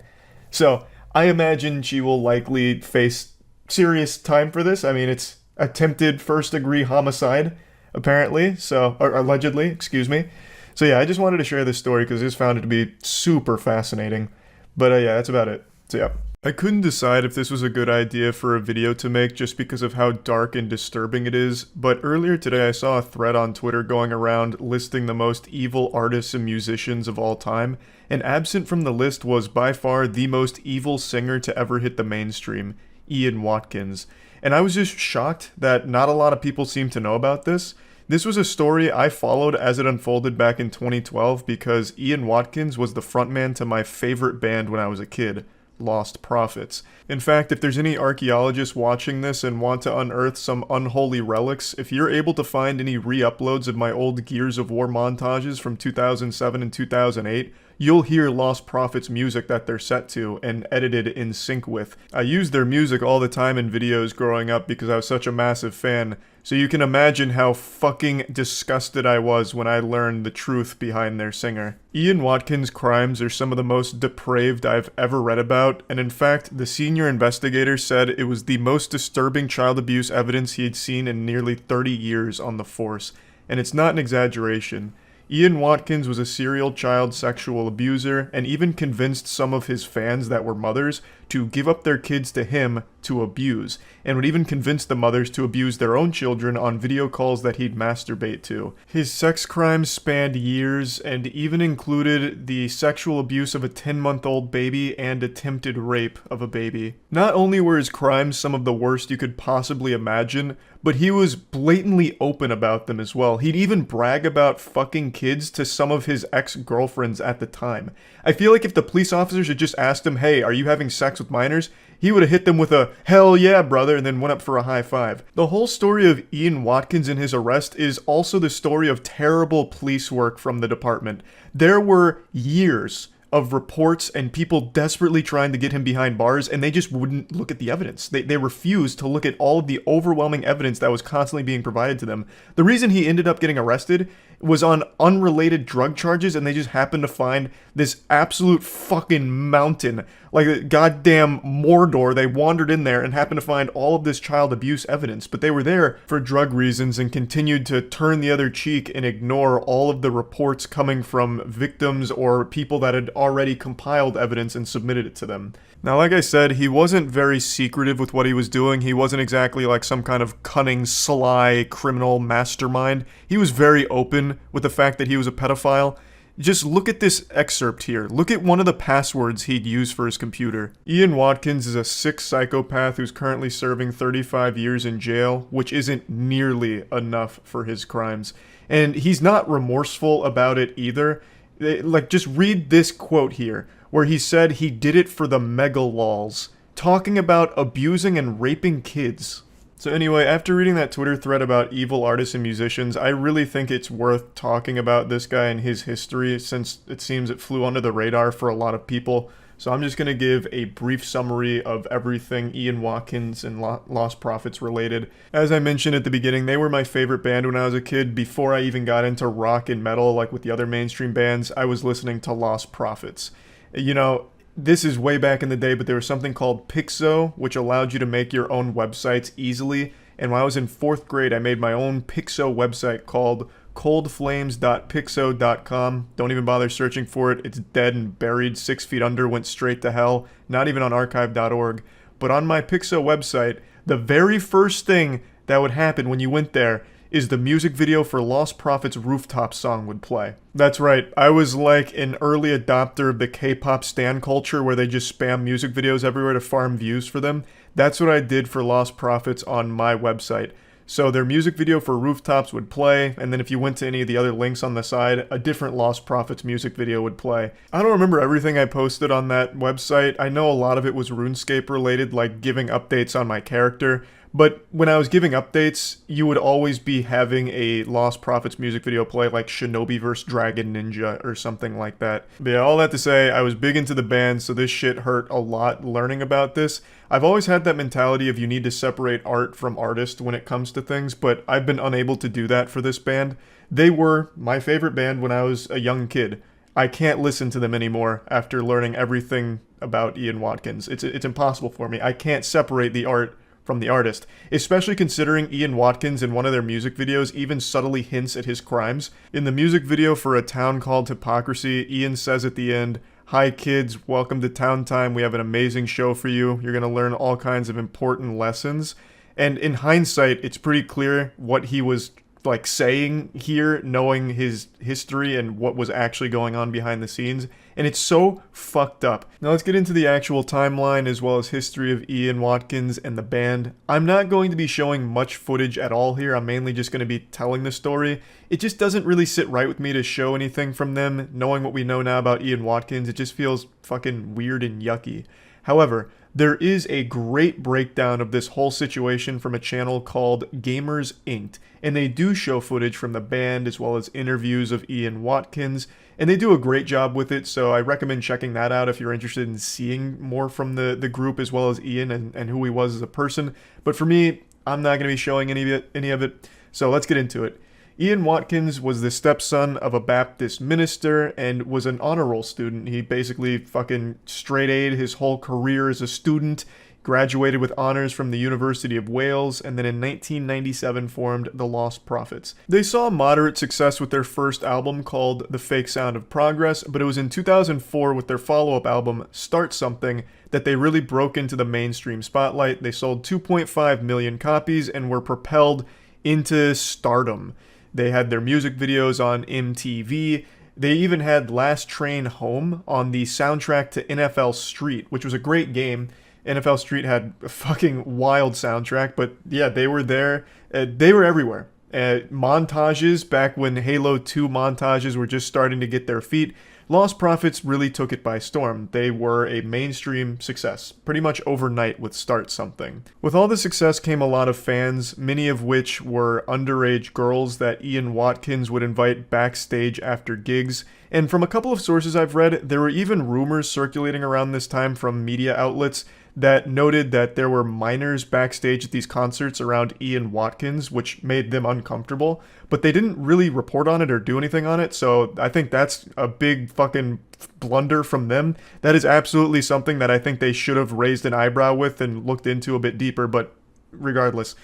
So I imagine she will likely face serious time for this. I mean, it's attempted first-degree homicide, apparently. So, or allegedly, excuse me. So yeah, I just wanted to share this story because I just found it to be super fascinating. But yeah, that's about it. So yeah. I couldn't decide if this was a good idea for a video to make just because of how dark and disturbing it is, but earlier today I saw a thread on Twitter going around listing the most evil artists and musicians of all time, and absent from the list was by far the most evil singer to ever hit the mainstream, Ian Watkins. And I was just shocked that not a lot of people seem to know about this. This was a story I followed as it unfolded back in 2012 because Ian Watkins was the frontman to my favorite band when I was a kid, Lost Prophets. In fact, if there's any archaeologists watching this and want to unearth some unholy relics, if you're able to find any re-uploads of my old Gears of War montages from 2007 and 2008, you'll hear Lost Prophets music that they're set to and edited in sync with. I used their music all the time in videos growing up because I was such a massive fan, so you can imagine how fucking disgusted I was when I learned the truth behind their singer. Ian Watkins' crimes are some of the most depraved I've ever read about, and in fact, the senior investigator said it was the most disturbing child abuse evidence he had seen in nearly 30 years on the force. And it's not an exaggeration. Ian Watkins was a serial child sexual abuser and even convinced some of his fans that were mothers to give up their kids to him to abuse, and would even convince the mothers to abuse their own children on video calls that he'd masturbate to. His sex crimes spanned years and even included the sexual abuse of a 10-month-old baby and attempted rape of a baby. Not only were his crimes some of the worst you could possibly imagine, but he was blatantly open about them as well. He'd even brag about fucking kids to some of his ex-girlfriends at the time. I feel like if the police officers had just asked him, hey, are you having sex with minors? He would have hit them with a, hell yeah, brother, and then went up for a high five. The whole story of Ian Watkins and his arrest is also the story of terrible police work from the department. There were years of reports and people desperately trying to get him behind bars, and they just wouldn't look at the evidence. They refused to look at all of the overwhelming evidence that was constantly being provided to them. The reason he ended up getting arrested was on unrelated drug charges, and they just happened to find this absolute fucking mountain, like a goddamn Mordor. They wandered in there and happened to find all of this child abuse evidence, but they were there for drug reasons and continued to turn the other cheek and ignore all of the reports coming from victims or people that had already compiled evidence and submitted it to them. Now, like I said, he wasn't very secretive with what he was doing. He wasn't exactly like some kind of cunning, sly, criminal mastermind. He was very open with the fact that he was a pedophile. Just look at this excerpt here. Look at one of the passwords he'd use for his computer. Ian Watkins is a sick psychopath who's currently serving 35 years in jail, which isn't nearly enough for his crimes. And he's not remorseful about it either. Like, just read this quote here, where he said he did it for the mega lols, talking about abusing and raping kids. So anyway, after reading that Twitter thread about evil artists and musicians, I really think it's worth talking about this guy and his history, since it seems it flew under the radar for a lot of people. So I'm just going to give a brief summary of everything Ian Watkins and Lost Prophets related. As I mentioned at the beginning, they were my favorite band when I was a kid. Before I even got into rock and metal, like with the other mainstream bands, I was listening to Lost Prophets. You know, this is way back in the day, but there was something called Penguinz0, which allowed you to make your own websites easily. And when I was in 4th grade, I made my own Penguinz0 website called coldflames.penguinz0.com. Don't even bother searching for it. It's dead and buried 6 feet under, went straight to hell. Not even on archive.org. But on my Penguinz0 website, the very first thing that would happen when you went there is the music video for Lost Prophets' Rooftop song would play. That's right, I was like an early adopter of the K-pop stan culture where they just spam music videos everywhere to farm views for them. That's what I did for Lost Prophets on my website. So their music video for Rooftops would play, and then if you went to any of the other links on the side, a different Lost Prophets music video would play. I don't remember everything I posted on that website. I know a lot of it was RuneScape related, like giving updates on my character. But when I was giving updates, you would always be having a Lost Prophets music video play, like Shinobi vs. Dragon Ninja or something like that. But yeah, all that to say, I was big into the band, so this shit hurt a lot learning about this. I've always had that mentality of you need to separate art from artist when it comes to things, but I've been unable to do that for this band. They were my favorite band when I was a young kid. I can't listen to them anymore after learning everything about Ian Watkins. It's impossible for me. I can't separate the art from the artist, especially considering Ian Watkins in one of their music videos even subtly hints at his crimes. In the music video for A Town Called Hypocrisy, Ian says at the end, "Hi kids, welcome to Town Time. We have an amazing show for you. You're going to learn all kinds of important lessons." And in hindsight, it's pretty clear what he was like saying here, knowing his history and what was actually going on behind the scenes, and it's so fucked up. Now let's get into the actual timeline as well as history of Ian Watkins and the band. I'm not going to be showing much footage at all here. I'm mainly just going to be telling the story. It just doesn't really sit right with me to show anything from them. Knowing what we know now about Ian Watkins, it just feels fucking weird and yucky. However, there is a great breakdown of this whole situation from a channel called Gamers Inc. And they do show footage from the band as well as interviews of Ian Watkins. And they do a great job with it, so I recommend checking that out if you're interested in seeing more from the group as well as Ian and who he was as a person. But for me, I'm not going to be showing any of it, so let's get into it. Ian Watkins was the stepson of a Baptist minister and was an honor roll student. He basically fucking straight A'd his whole career as a student, graduated with honors from the University of Wales, and then in 1997 formed The Lost Prophets. They saw moderate success with their first album called The Fake Sound of Progress, but it was in 2004 with their follow-up album, Start Something, that they really broke into the mainstream spotlight. They sold 2.5 million copies and were propelled into stardom. They had their music videos on MTV. They even had Last Train Home on the soundtrack to NFL Street, which was a great game. NFL Street had a fucking wild soundtrack, but yeah, they were there. They were everywhere. Montages, back when Halo 2 montages were just starting to get their feet, Lost Prophets really took it by storm. They were a mainstream success, pretty much overnight with Start Something. With all the success came a lot of fans, many of which were underage girls that Ian Watkins would invite backstage after gigs. And from a couple of sources I've read, there were even rumors circulating around this time from media outlets that noted that there were minors backstage at these concerts around Ian Watkins, which made them uncomfortable, but they didn't really report on it or do anything on it, so I think that's a big fucking blunder from them. That is absolutely something that I think they should have raised an eyebrow with and looked into a bit deeper, but regardless.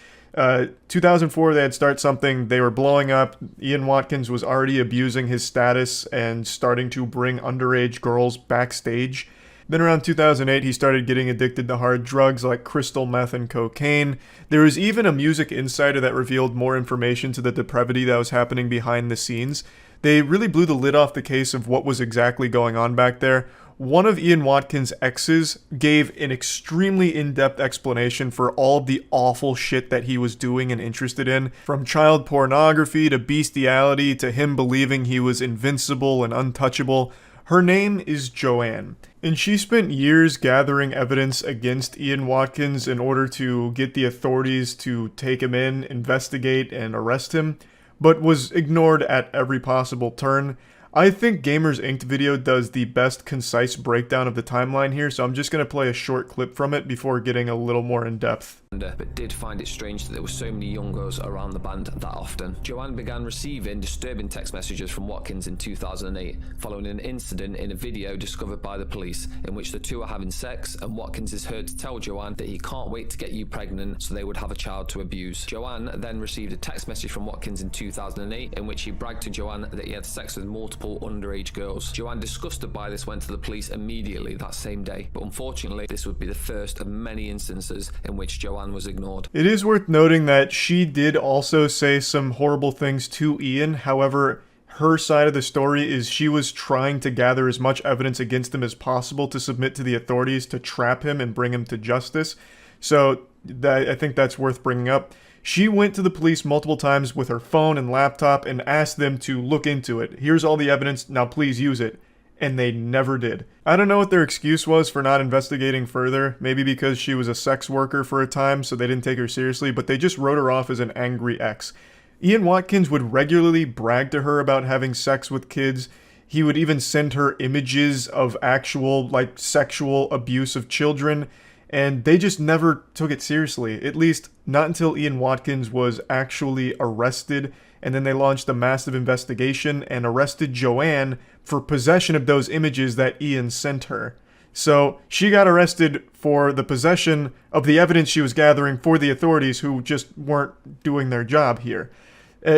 2004, they had Start Something, they were blowing up. Ian Watkins was already abusing his status and starting to bring underage girls backstage. Then around 2008, he started getting addicted to hard drugs like crystal meth and cocaine. There was even a Music Insider that revealed more information to the depravity that was happening behind the scenes. They really blew the lid off the case of what was exactly going on back there. One of Ian Watkins' exes gave an extremely in-depth explanation for all of the awful shit that he was doing and interested in, from child pornography to bestiality to him believing he was invincible and untouchable. Her name is Joanne, and she spent years gathering evidence against Ian Watkins in order to get the authorities to take him in, investigate, and arrest him, but was ignored at every possible turn. I think Gamers Inc. video does the best concise breakdown of the timeline here, so I'm just going to play a short clip from it before getting a little more in depth. But did find it strange that there were so many young girls around the band that often. Joanne began receiving disturbing text messages from Watkins in 2008, following an incident in a video discovered by the police, in which the two are having sex, and Watkins is heard to tell Joanne that he can't wait to get you pregnant so they would have a child to abuse. Joanne then received a text message from Watkins in 2008, in which he bragged to Joanne that he had sex with multiple underage girls. Joanne, disgusted by this, went to the police immediately that same day, but unfortunately this would be the first of many instances in which Joanne was ignored. It is worth noting that she did also say some horrible things to Ian. However, her side of the story is she was trying to gather as much evidence against him as possible to submit to the authorities to trap him and bring him to justice. So I think that's worth bringing up. She went to the police multiple times with her phone and laptop and asked them to look into it. Here's all the evidence, now please use it. And they never did. I don't know what their excuse was for not investigating further. Maybe because she was a sex worker for a time, so they didn't take her seriously, but they just wrote her off as an angry ex. Ian Watkins would regularly brag to her about having sex with kids. He would even send her images of actual, sexual abuse of children, and they just never took it seriously. At least, not until Ian Watkins was actually arrested, and then they launched a massive investigation and arrested Joanne for possession of those images that Ian sent her. So she got arrested for the possession of the evidence she was gathering for the authorities, who just weren't doing their job here.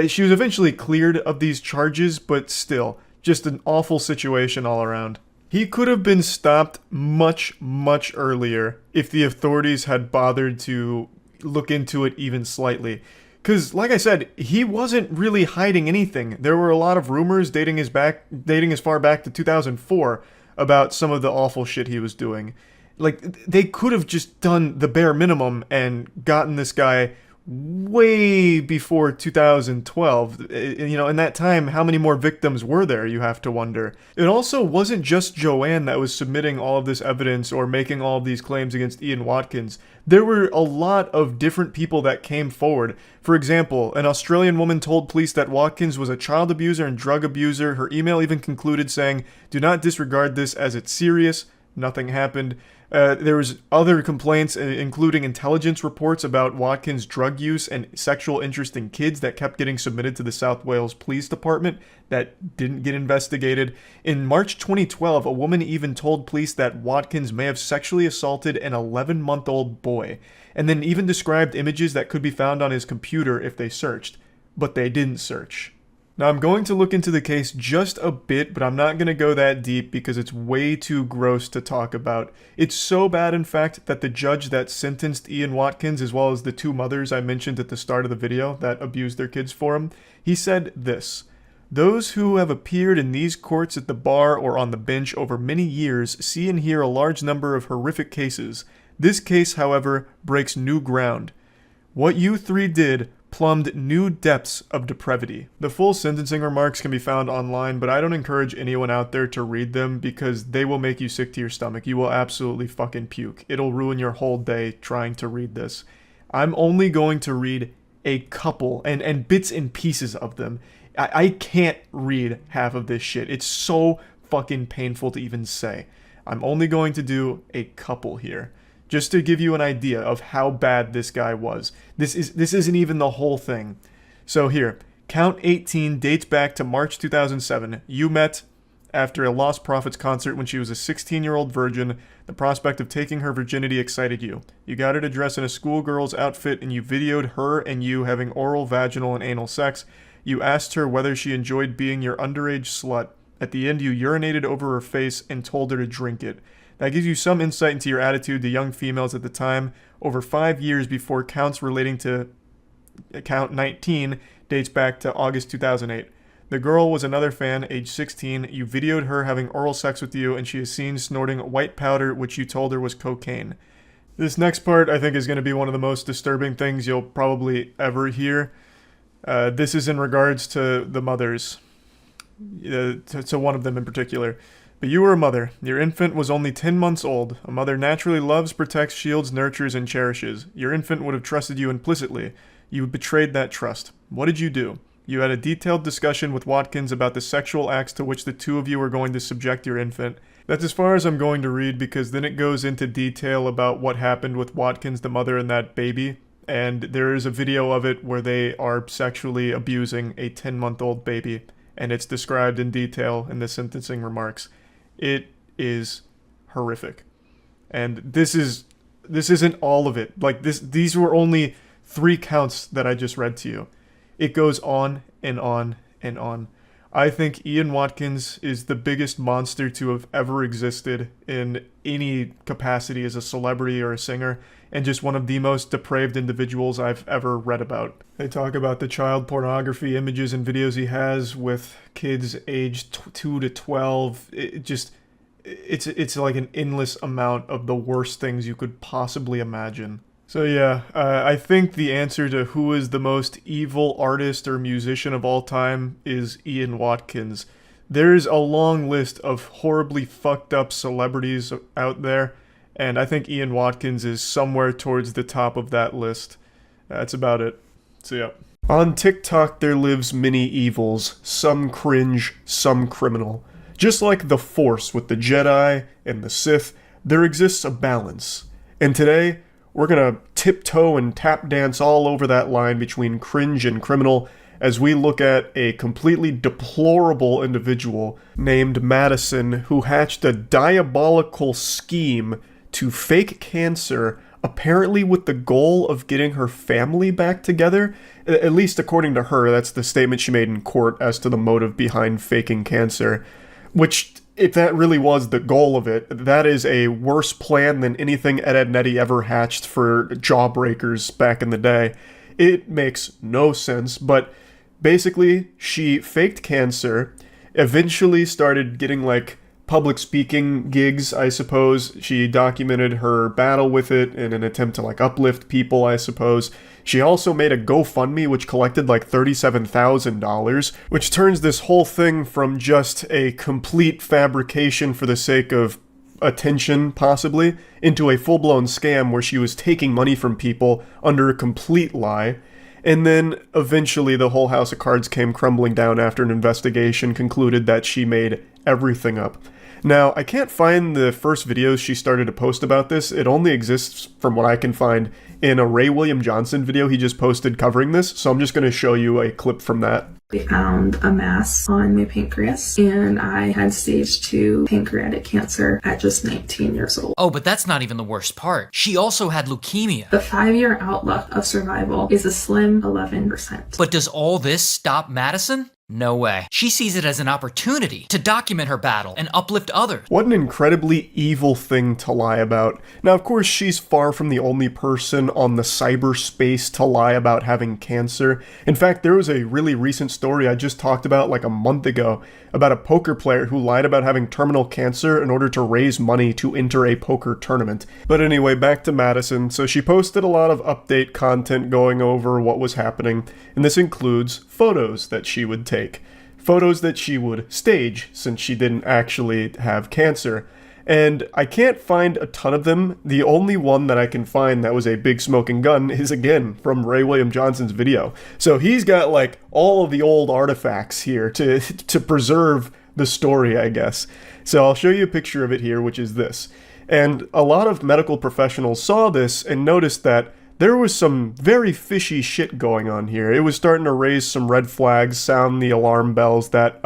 She was eventually cleared of these charges, but still, just an awful situation all around. He could have been stopped much, much earlier if the authorities had bothered to look into it even slightly. Because, like I said, he wasn't really hiding anything. There were a lot of rumors dating as far back to 2004 about some of the awful shit he was doing. They could have just done the bare minimum and gotten this guy way before 2012. In that time, how many more victims were there, you have to wonder. It also wasn't just Joanne that was submitting all of this evidence or making all of these claims against Ian Watkins. There were a lot of different people that came forward. For example, an Australian woman told police that Watkins was a child abuser and drug abuser. Her email even concluded saying, "Do not disregard this as it's serious." Nothing happened. There was other complaints, including intelligence reports about Watkins' drug use and sexual interest in kids that kept getting submitted to the South Wales Police Department that didn't get investigated. In March 2012, a woman even told police that Watkins may have sexually assaulted an 11-month-old boy, and then even described images that could be found on his computer if they searched. But they didn't search. Now, I'm going to look into the case just a bit, but I'm not going to go that deep because it's way too gross to talk about. It's so bad, in fact, that the judge that sentenced Ian Watkins, as well as the two mothers I mentioned at the start of the video that abused their kids for him, he said this: "Those who have appeared in these courts at the bar or on the bench over many years see and hear a large number of horrific cases. This case, however, breaks new ground. What you three did plumbed new depths of depravity." The full sentencing remarks can be found online, but I don't encourage anyone out there to read them because they will make you sick to your stomach. You will absolutely fucking puke. It'll ruin your whole day trying to read this. I'm only going to read a couple and bits and pieces of them. I can't read half of this shit. It's so fucking painful to even say. I'm only going to do a couple here, just to give you an idea of how bad this guy was. This isn't even the whole thing. So here, count 18 dates back to March 2007. You met after a Lost Prophets concert when she was a 16-year-old virgin. The prospect of taking her virginity excited you. You got her to dress in a schoolgirl's outfit and you videoed her and you having oral, vaginal, and anal sex. You asked her whether she enjoyed being your underage slut. At the end, you urinated over her face and told her to drink it. That gives you some insight into your attitude to young females at the time. Over 5 years before counts relating to count 19 dates back to August 2008. The girl was another fan, age 16. You videoed her having oral sex with you, and she is seen snorting white powder, which you told her was cocaine. This next part, I think, is going to be one of the most disturbing things you'll probably ever hear. This is in regards to the mothers, to one of them in particular. "But you were a mother. Your infant was only 10 months old. A mother naturally loves, protects, shields, nurtures, and cherishes. Your infant would have trusted you implicitly. You betrayed that trust. What did you do? You had a detailed discussion with Watkins about the sexual acts to which the two of you were going to subject your infant." That's as far as I'm going to read, because then it goes into detail about what happened with Watkins, the mother, and that baby. And there is a video of it where they are sexually abusing a 10-month-old baby, and it's described in detail in the sentencing remarks. It is horrific. And this isn't all of it. Like, these were only 3 counts that I just read to you. It goes on and on and on. I think Ian Watkins is the biggest monster to have ever existed in any capacity as a celebrity or a singer, and just one of the most depraved individuals I've ever read about. They talk about the child pornography images and videos he has with kids aged 2 to 12. It's like an endless amount of the worst things you could possibly imagine. So yeah, I think the answer to who is the most evil artist or musician of all time is Ian Watkins. There's a long list of horribly fucked up celebrities out there, and I think Ian Watkins is somewhere towards the top of that list. That's about it. So yeah. On TikTok there lives many evils, some cringe, some criminal. Just like the Force with the Jedi and the Sith, there exists a balance. And today, we're gonna tiptoe and tap dance all over that line between cringe and criminal as we look at a completely deplorable individual named Madison who hatched a diabolical scheme to fake cancer, apparently with the goal of getting her family back together. At least according to her, that's the statement she made in court as to the motive behind faking cancer. Which, if that really was the goal of it, that is a worse plan than anything Ed, Edd n Eddy ever hatched for jawbreakers back in the day. It makes no sense, but basically, she faked cancer, eventually started getting, like, public speaking gigs, I suppose. She documented her battle with it in an attempt to, like, uplift people, I suppose. She also made a GoFundMe which collected like $37,000, which turns this whole thing from just a complete fabrication for the sake of attention, possibly, into a full-blown scam where she was taking money from people under a complete lie. And then, eventually, the whole house of cards came crumbling down after an investigation concluded that she made everything up. Now, I can't find the first videos she started to post about this. It only exists, from what I can find, in a Ray William Johnson video he just posted covering this, so I'm just going to show you a clip from that. They found a mass on my pancreas, and I had stage 2 pancreatic cancer at just 19 years old. Oh, but that's not even the worst part. She also had leukemia. The 5-year outlook of survival is a slim 11%. But does all this stop Madison? No way. She sees it as an opportunity to document her battle and uplift others. What an incredibly evil thing to lie about. Now, of course, she's far from the only person on the cyberspace to lie about having cancer. In fact, there was a really recent story I just talked about like a month ago about a poker player who lied about having terminal cancer in order to raise money to enter a poker tournament. But anyway, back to Madison. So she posted a lot of update content going over what was happening, and this includes photos that she would take. Photos that she would stage, since she didn't actually have cancer. And I can't find a ton of them. The only one that I can find that was a big smoking gun is, again, from Ray William Johnson's video. So he's got, like, all of the old artifacts here to preserve the story, I guess. So I'll show you a picture of it here, which is this. And a lot of medical professionals saw this and noticed that there was some very fishy shit going on here. It was starting to raise some red flags, sound the alarm bells that,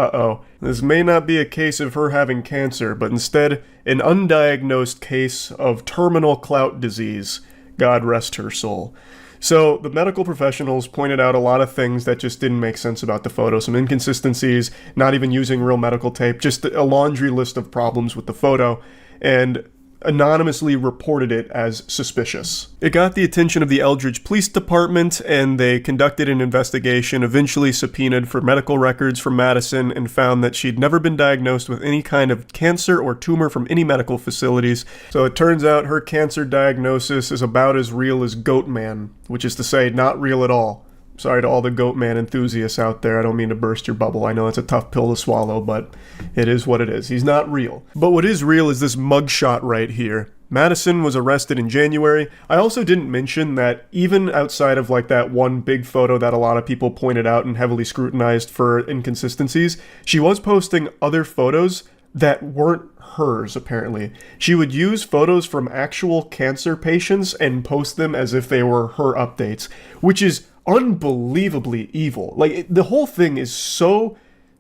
this may not be a case of her having cancer, but instead an undiagnosed case of terminal clout disease. God rest her soul. So the medical professionals pointed out a lot of things that just didn't make sense about the photo. Some inconsistencies, not even using real medical tape, just a laundry list of problems with the photo. And anonymously reported it as suspicious. It got the attention of the Eldridge Police Department, and they conducted an investigation, eventually subpoenaed for medical records from Madison, and found that she'd never been diagnosed with any kind of cancer or tumor from any medical facilities. So it turns out her cancer diagnosis is about as real as Goatman, which is to say, not real at all. Sorry to all the Goatman enthusiasts out there. I don't mean to burst your bubble. I know it's a tough pill to swallow, but it is what it is. He's not real. But what is real is this mugshot right here. Madison was arrested in January. I also didn't mention that even outside of like that one big photo that a lot of people pointed out and heavily scrutinized for inconsistencies, she was posting other photos that weren't hers, apparently. She would use photos from actual cancer patients and post them as if they were her updates, which is unbelievably evil. Like, the whole thing is so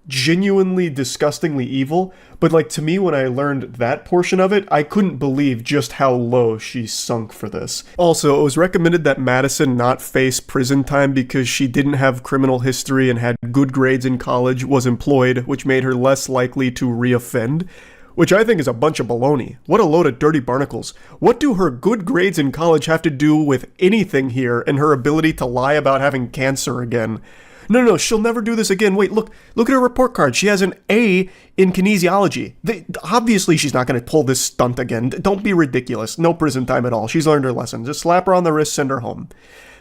genuinely disgustingly evil, but like, to me, when I learned that portion of it, I couldn't believe just how low she sunk for this. Also, it was recommended that Madison not face prison time because she didn't have criminal history and had good grades in college, was employed, which made her less likely to reoffend. Which I think is a bunch of baloney. What a load of dirty barnacles. What do her good grades in college have to do with anything here and her ability to lie about having cancer again? No, she'll never do this again. Wait, look at her report card. She has an A in kinesiology. Obviously, she's not going to pull this stunt again. Don't be ridiculous. No prison time at all. She's learned her lesson. Just slap her on the wrist, send her home.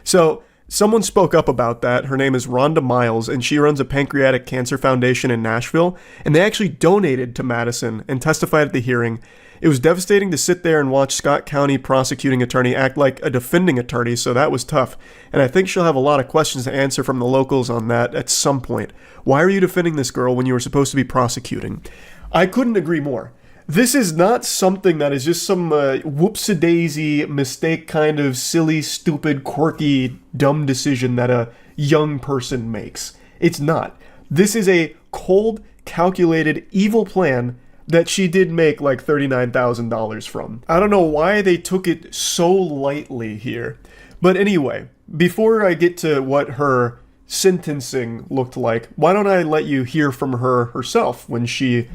So, someone spoke up about that. Her name is Rhonda Miles, and she runs a pancreatic cancer foundation in Nashville, and they actually donated to Madison and testified at the hearing. It was devastating to sit there and watch Scott County prosecuting attorney act like a defending attorney, so that was tough. And I think she'll have a lot of questions to answer from the locals on that at some point. Why are you defending this girl when you were supposed to be prosecuting? I couldn't agree more. This is not something that is just some whoopsie-daisy mistake kind of silly, stupid, quirky, dumb decision that a young person makes. It's not. This is a cold, calculated, evil plan that she did make like $39,000 from. I don't know why they took it so lightly here. But anyway, before I get to what her sentencing looked like, why don't I let you hear from her herself when she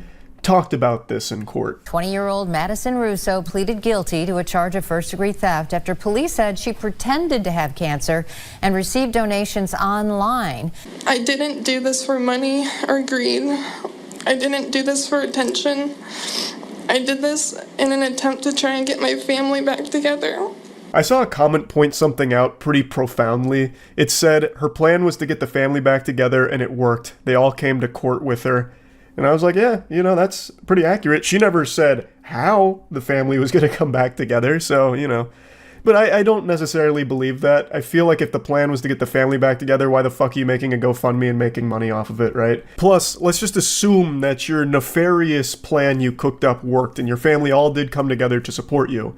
talked about this in court. 20-year-old Madison Russo pleaded guilty to a charge of first-degree theft after police said she pretended to have cancer and received donations online. I didn't do this for money or greed. I didn't do this for attention. I did this in an attempt to try and get my family back together. I saw a comment point something out pretty profoundly. It said her plan was to get the family back together, and it worked. They all came to court with her. And I was like, yeah, that's pretty accurate. She never said how the family was going to come back together, so, But I don't necessarily believe that. I feel like if the plan was to get the family back together, why the fuck are you making a GoFundMe and making money off of it, right? Plus, let's just assume that your nefarious plan you cooked up worked and your family all did come together to support you.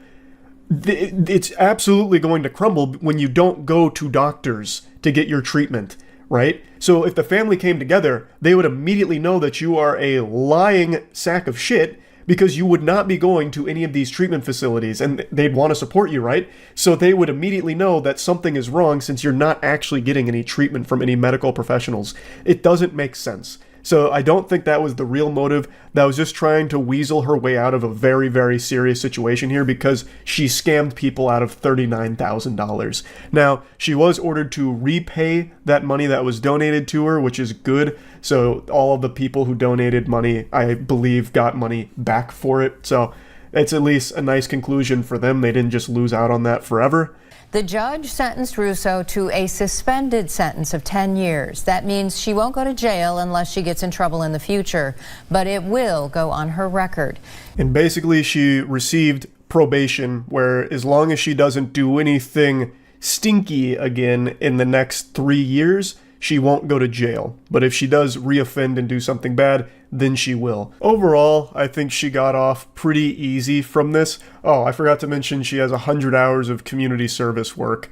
It's absolutely going to crumble when you don't go to doctors to get your treatment, right? So if the family came together, they would immediately know that you are a lying sack of shit, because you would not be going to any of these treatment facilities, and they'd want to support you, right? So they would immediately know that something is wrong since you're not actually getting any treatment from any medical professionals. It doesn't make sense. So I don't think that was the real motive. That was just trying to weasel her way out of a very, very serious situation here because she scammed people out of $39,000. Now, she was ordered to repay that money that was donated to her, which is good. So all of the people who donated money, I believe, got money back for it. So it's at least a nice conclusion for them. They didn't just lose out on that forever. The judge sentenced Russo to a suspended sentence of 10 years. That means she won't go to jail unless she gets in trouble in the future, but it will go on her record. And basically she received probation, where as long as she doesn't do anything stinky again in the next 3 years, she won't go to jail. But if she does reoffend and do something bad, then she will. Overall, I think she got off pretty easy from this. Oh, I forgot to mention she has 100 hours of community service work,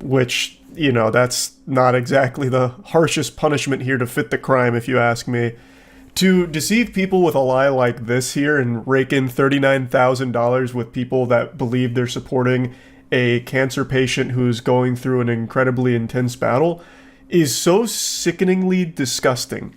which, you know, that's not exactly the harshest punishment here to fit the crime, if you ask me. To deceive people with a lie like this here and rake in $39,000 with people that believe they're supporting a cancer patient who's going through an incredibly intense battle is so sickeningly disgusting.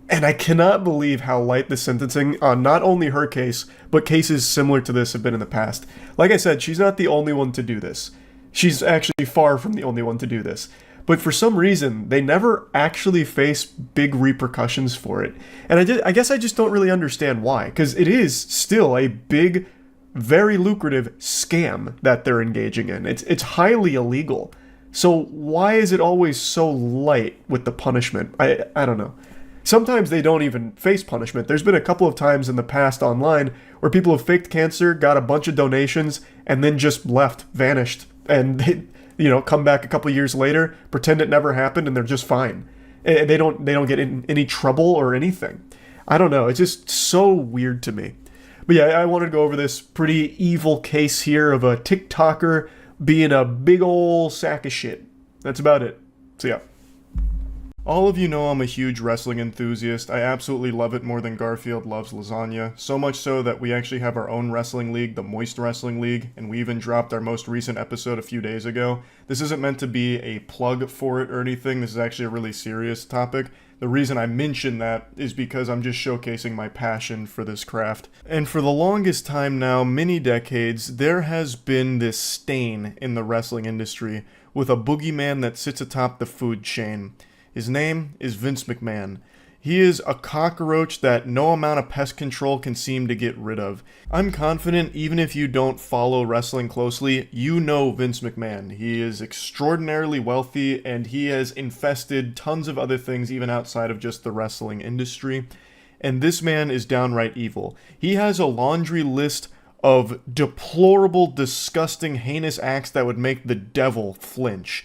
And I cannot believe how light the sentencing on not only her case, but cases similar to this have been in the past. Like I said, she's not the only one to do this. She's actually far from the only one to do this. But for some reason, they never actually face big repercussions for it. And I guess I just don't really understand why, because it is still a big, very lucrative scam that they're engaging in. It's highly illegal. So why is it always so light with the punishment? I don't know. Sometimes they don't even face punishment. There's been a couple of times in the past online where people have faked cancer, got a bunch of donations, and then just left, vanished, and they, you know, come back a couple of years later, pretend it never happened, and they're just fine. They don't get in any trouble or anything. I don't know. It's just so weird to me. But yeah, I wanted to go over this pretty evil case here of a TikToker being a big ol' sack of shit. That's about it. So yeah. All of you know I'm a huge wrestling enthusiast. I absolutely love it more than Garfield loves lasagna. So much so that we actually have our own wrestling league, the Moist Wrestling League, and we even dropped our most recent episode a few days ago. This isn't meant to be a plug for it or anything. This is actually a really serious topic. The reason I mention that is because I'm just showcasing my passion for this craft. And for the longest time now, many decades, there has been this stain in the wrestling industry with a boogeyman that sits atop the food chain. His name is Vince McMahon. He is a cockroach that no amount of pest control can seem to get rid of. I'm confident even if you don't follow wrestling closely, you know Vince McMahon. He is extraordinarily wealthy and he has infested tons of other things even outside of just the wrestling industry. And this man is downright evil. He has a laundry list of deplorable, disgusting, heinous acts that would make the devil flinch.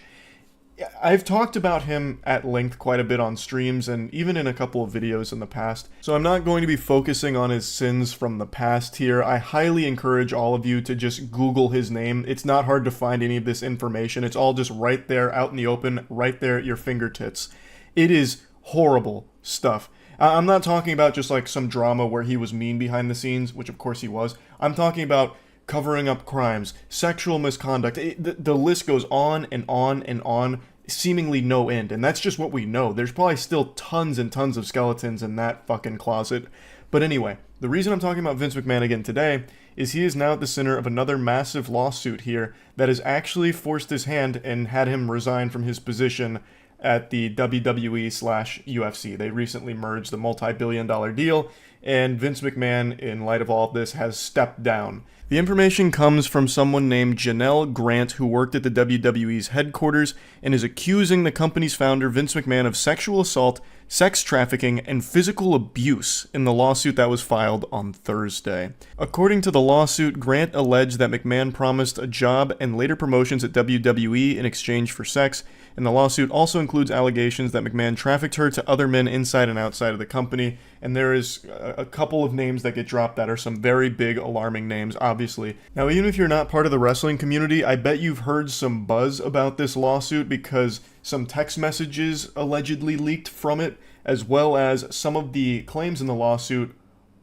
I've talked about him at length quite a bit on streams and even in a couple of videos in the past, so I'm not going to be focusing on his sins from the past here. I highly encourage all of you to just Google his name. It's not hard to find any of this information. It's all just right there out in the open, right there at your fingertips. It is horrible stuff. I'm not talking about just like some drama where he was mean behind the scenes, which of course he was. I'm talking about covering up crimes, sexual misconduct. The list goes on and on and on, seemingly no end. And that's just what we know. There's probably still tons and tons of skeletons in that fucking closet. But anyway, the reason I'm talking about Vince McMahon again today is he is now at the center of another massive lawsuit here that has actually forced his hand and had him resign from his position at the WWE/UFC. They recently merged the multi-billion-dollar deal, and Vince McMahon, in light of all of this, has stepped down. The information comes from someone named Janelle Grant, who worked at the WWE's headquarters and is accusing the company's founder, Vince McMahon, of sexual assault, sex trafficking, and physical abuse in the lawsuit that was filed on Thursday. According to the lawsuit, Grant alleged that McMahon promised a job and later promotions at WWE in exchange for sex, and the lawsuit also includes allegations that McMahon trafficked her to other men inside and outside of the company, and there is a couple of names that get dropped that are some very big, alarming names, obviously. Now, even if you're not part of the wrestling community, I bet you've heard some buzz about this lawsuit because some text messages allegedly leaked from it, as well as some of the claims in the lawsuit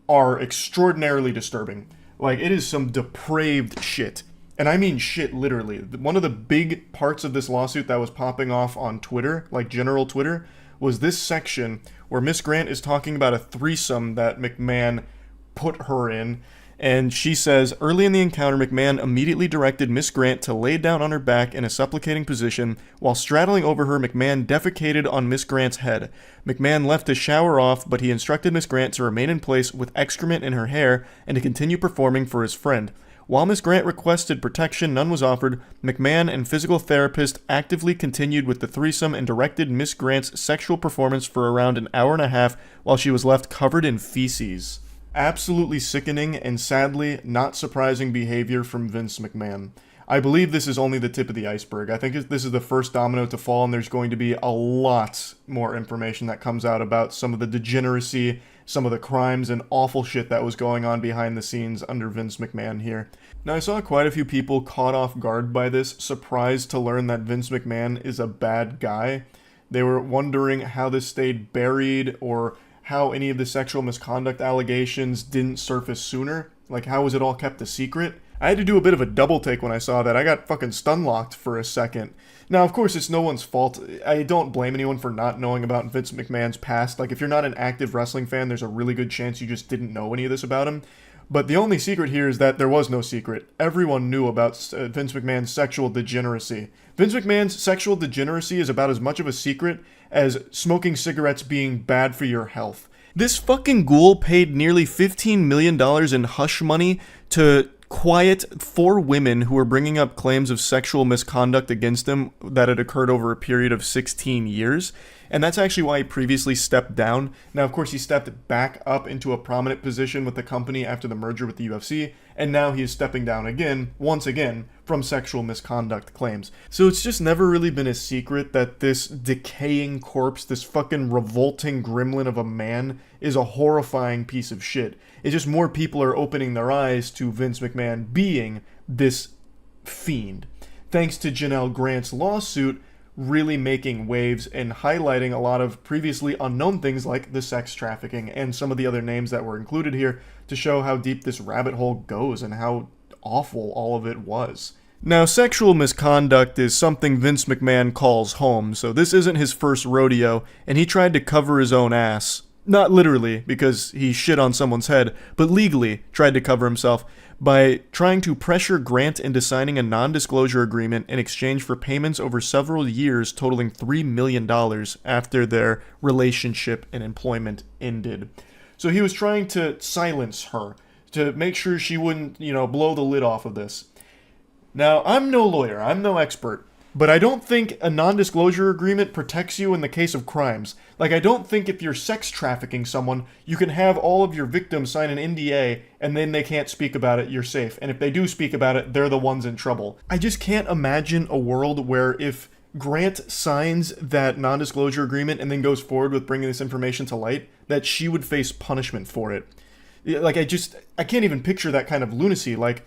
are extraordinarily disturbing. Like, it is some depraved shit. And I mean shit, literally. One of the big parts of this lawsuit that was popping off on Twitter, like general Twitter, was this section where Miss Grant is talking about a threesome that McMahon put her in. And she says, early in the encounter, McMahon immediately directed Miss Grant to lay down on her back in a supplicating position. While straddling over her, McMahon defecated on Miss Grant's head. McMahon left to shower off, but he instructed Miss Grant to remain in place with excrement in her hair and to continue performing for his friend. While Miss Grant requested protection, none was offered. McMahon and physical therapist actively continued with the threesome and directed Miss Grant's sexual performance for around an hour and a half while she was left covered in feces. Absolutely sickening and sadly not surprising behavior from Vince McMahon. I believe this is only the tip of the iceberg. I think this is the first domino to fall, and there's going to be a lot more information that comes out about some of the degeneracy, some of the crimes and awful shit that was going on behind the scenes under Vince McMahon here. Now, I saw quite a few people caught off guard by this, surprised to learn that Vince McMahon is a bad guy. They were wondering how this stayed buried or how any of the sexual misconduct allegations didn't surface sooner. Like, how was it all kept a secret? I had to do a bit of a double take when I saw that. I got fucking stun-locked for a second. Now, of course, it's no one's fault. I don't blame anyone for not knowing about Vince McMahon's past. Like, if you're not an active wrestling fan, there's a really good chance you just didn't know any of this about him. But the only secret here is that there was no secret. Everyone knew about Vince McMahon's sexual degeneracy. Vince McMahon's sexual degeneracy is about as much of a secret as smoking cigarettes being bad for your health. This fucking ghoul paid nearly $15 million in hush money to quiet 4 women who were bringing up claims of sexual misconduct against him that had occurred over a period of 16 years. And that's actually why he previously stepped down. Now, of course, he stepped back up into a prominent position with the company after the merger with the UFC, and now he is stepping down again, once again, from sexual misconduct claims. So it's just never really been a secret that this decaying corpse, this fucking revolting gremlin of a man, is a horrifying piece of shit. It's just more people are opening their eyes to Vince McMahon being this fiend. Thanks to Janelle Grant's lawsuit, really making waves and highlighting a lot of previously unknown things like the sex trafficking and some of the other names that were included here to show how deep this rabbit hole goes and how awful all of it was. Now, sexual misconduct is something Vince McMahon calls home, so this isn't his first rodeo, and he tried to cover his own ass. Not literally, because he shit on someone's head, but legally tried to cover himself by trying to pressure Grant into signing a non-disclosure agreement in exchange for payments over several years totaling $3 million after their relationship and employment ended. So he was trying to silence her, to make sure she wouldn't, blow the lid off of this. Now, I'm no lawyer, I'm no expert, but I don't think a non-disclosure agreement protects you in the case of crimes. Like, I don't think if you're sex trafficking someone, you can have all of your victims sign an NDA and then they can't speak about it, you're safe. And if they do speak about it, they're the ones in trouble. I just can't imagine a world where if Grant signs that non-disclosure agreement and then goes forward with bringing this information to light, that she would face punishment for it. Like, I can't even picture that kind of lunacy. Like,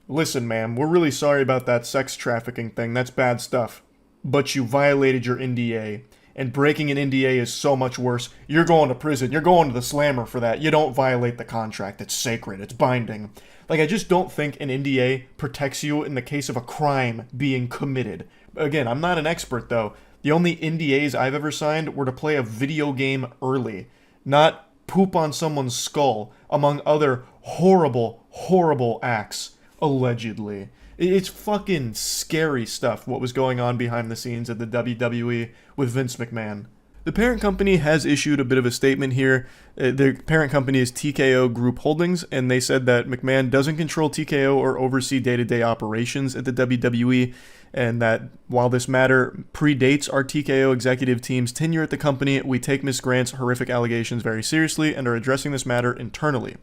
listen, ma'am, we're really sorry about that sex trafficking thing. That's bad stuff. But you violated your NDA. And breaking an NDA is so much worse. You're going to prison. You're going to the slammer for that. You don't violate the contract. It's sacred. It's binding. Like, I just don't think an NDA protects you in the case of a crime being committed. Again, I'm not an expert, though. The only NDAs I've ever signed were to play a video game early, not poop on someone's skull, among other horrible, horrible acts. Allegedly. It's fucking scary stuff what was going on behind the scenes at the WWE with Vince McMahon. The parent company has issued a bit of a statement here. The parent company is TKO Group Holdings, and they said that McMahon doesn't control TKO or oversee day-to-day operations at the WWE, and that while this matter predates our TKO executive team's tenure at the company, we take Ms. Grant's horrific allegations very seriously and are addressing this matter internally.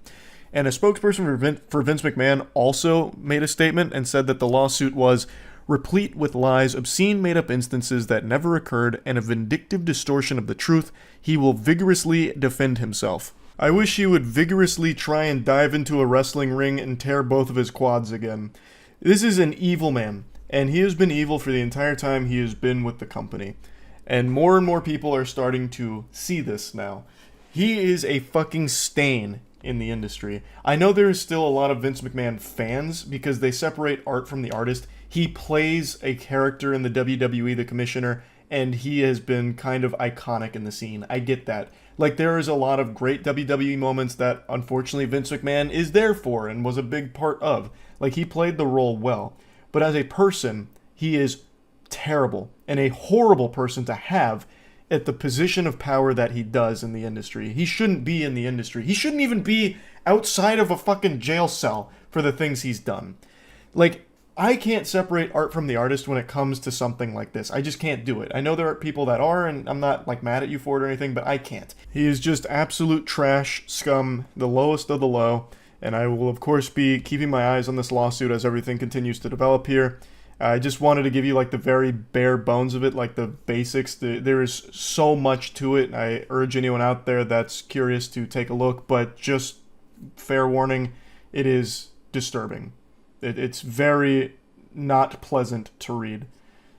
And a spokesperson for Vince McMahon also made a statement and said that the lawsuit was replete with lies, obscene made-up instances that never occurred, and a vindictive distortion of the truth. He will vigorously defend himself. I wish he would vigorously try and dive into a wrestling ring and tear both of his quads again. This is an evil man, and he has been evil for the entire time he has been with the company. And more people are starting to see this now. He is a fucking stain in the industry. I know there is still a lot of Vince McMahon fans because they separate art from the artist. He plays a character in the WWE, the commissioner, and he has been kind of iconic in the scene. I get that. Like, there is a lot of great WWE moments that, unfortunately, Vince McMahon is there for and was a big part of. Like, he played the role well. But as a person, he is terrible and a horrible person to have at the position of power that he does in the industry. He shouldn't be in the industry. He shouldn't even be outside of a fucking jail cell for the things he's done. Like, I can't separate art from the artist when it comes to something like this. I just can't do it. I know there are people that are, and I'm not, like, mad at you for it or anything, but I can't. He is just absolute trash, scum, the lowest of the low, and I will, of course, be keeping my eyes on this lawsuit as everything continues to develop here. I just wanted to give you, like, the very bare bones of it, like the basics. There is so much to it. I urge anyone out there that's curious to take a look, but just fair warning, it is disturbing. It's very not pleasant to read.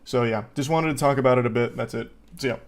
So yeah, just wanted to talk about it a bit. That's it. See ya.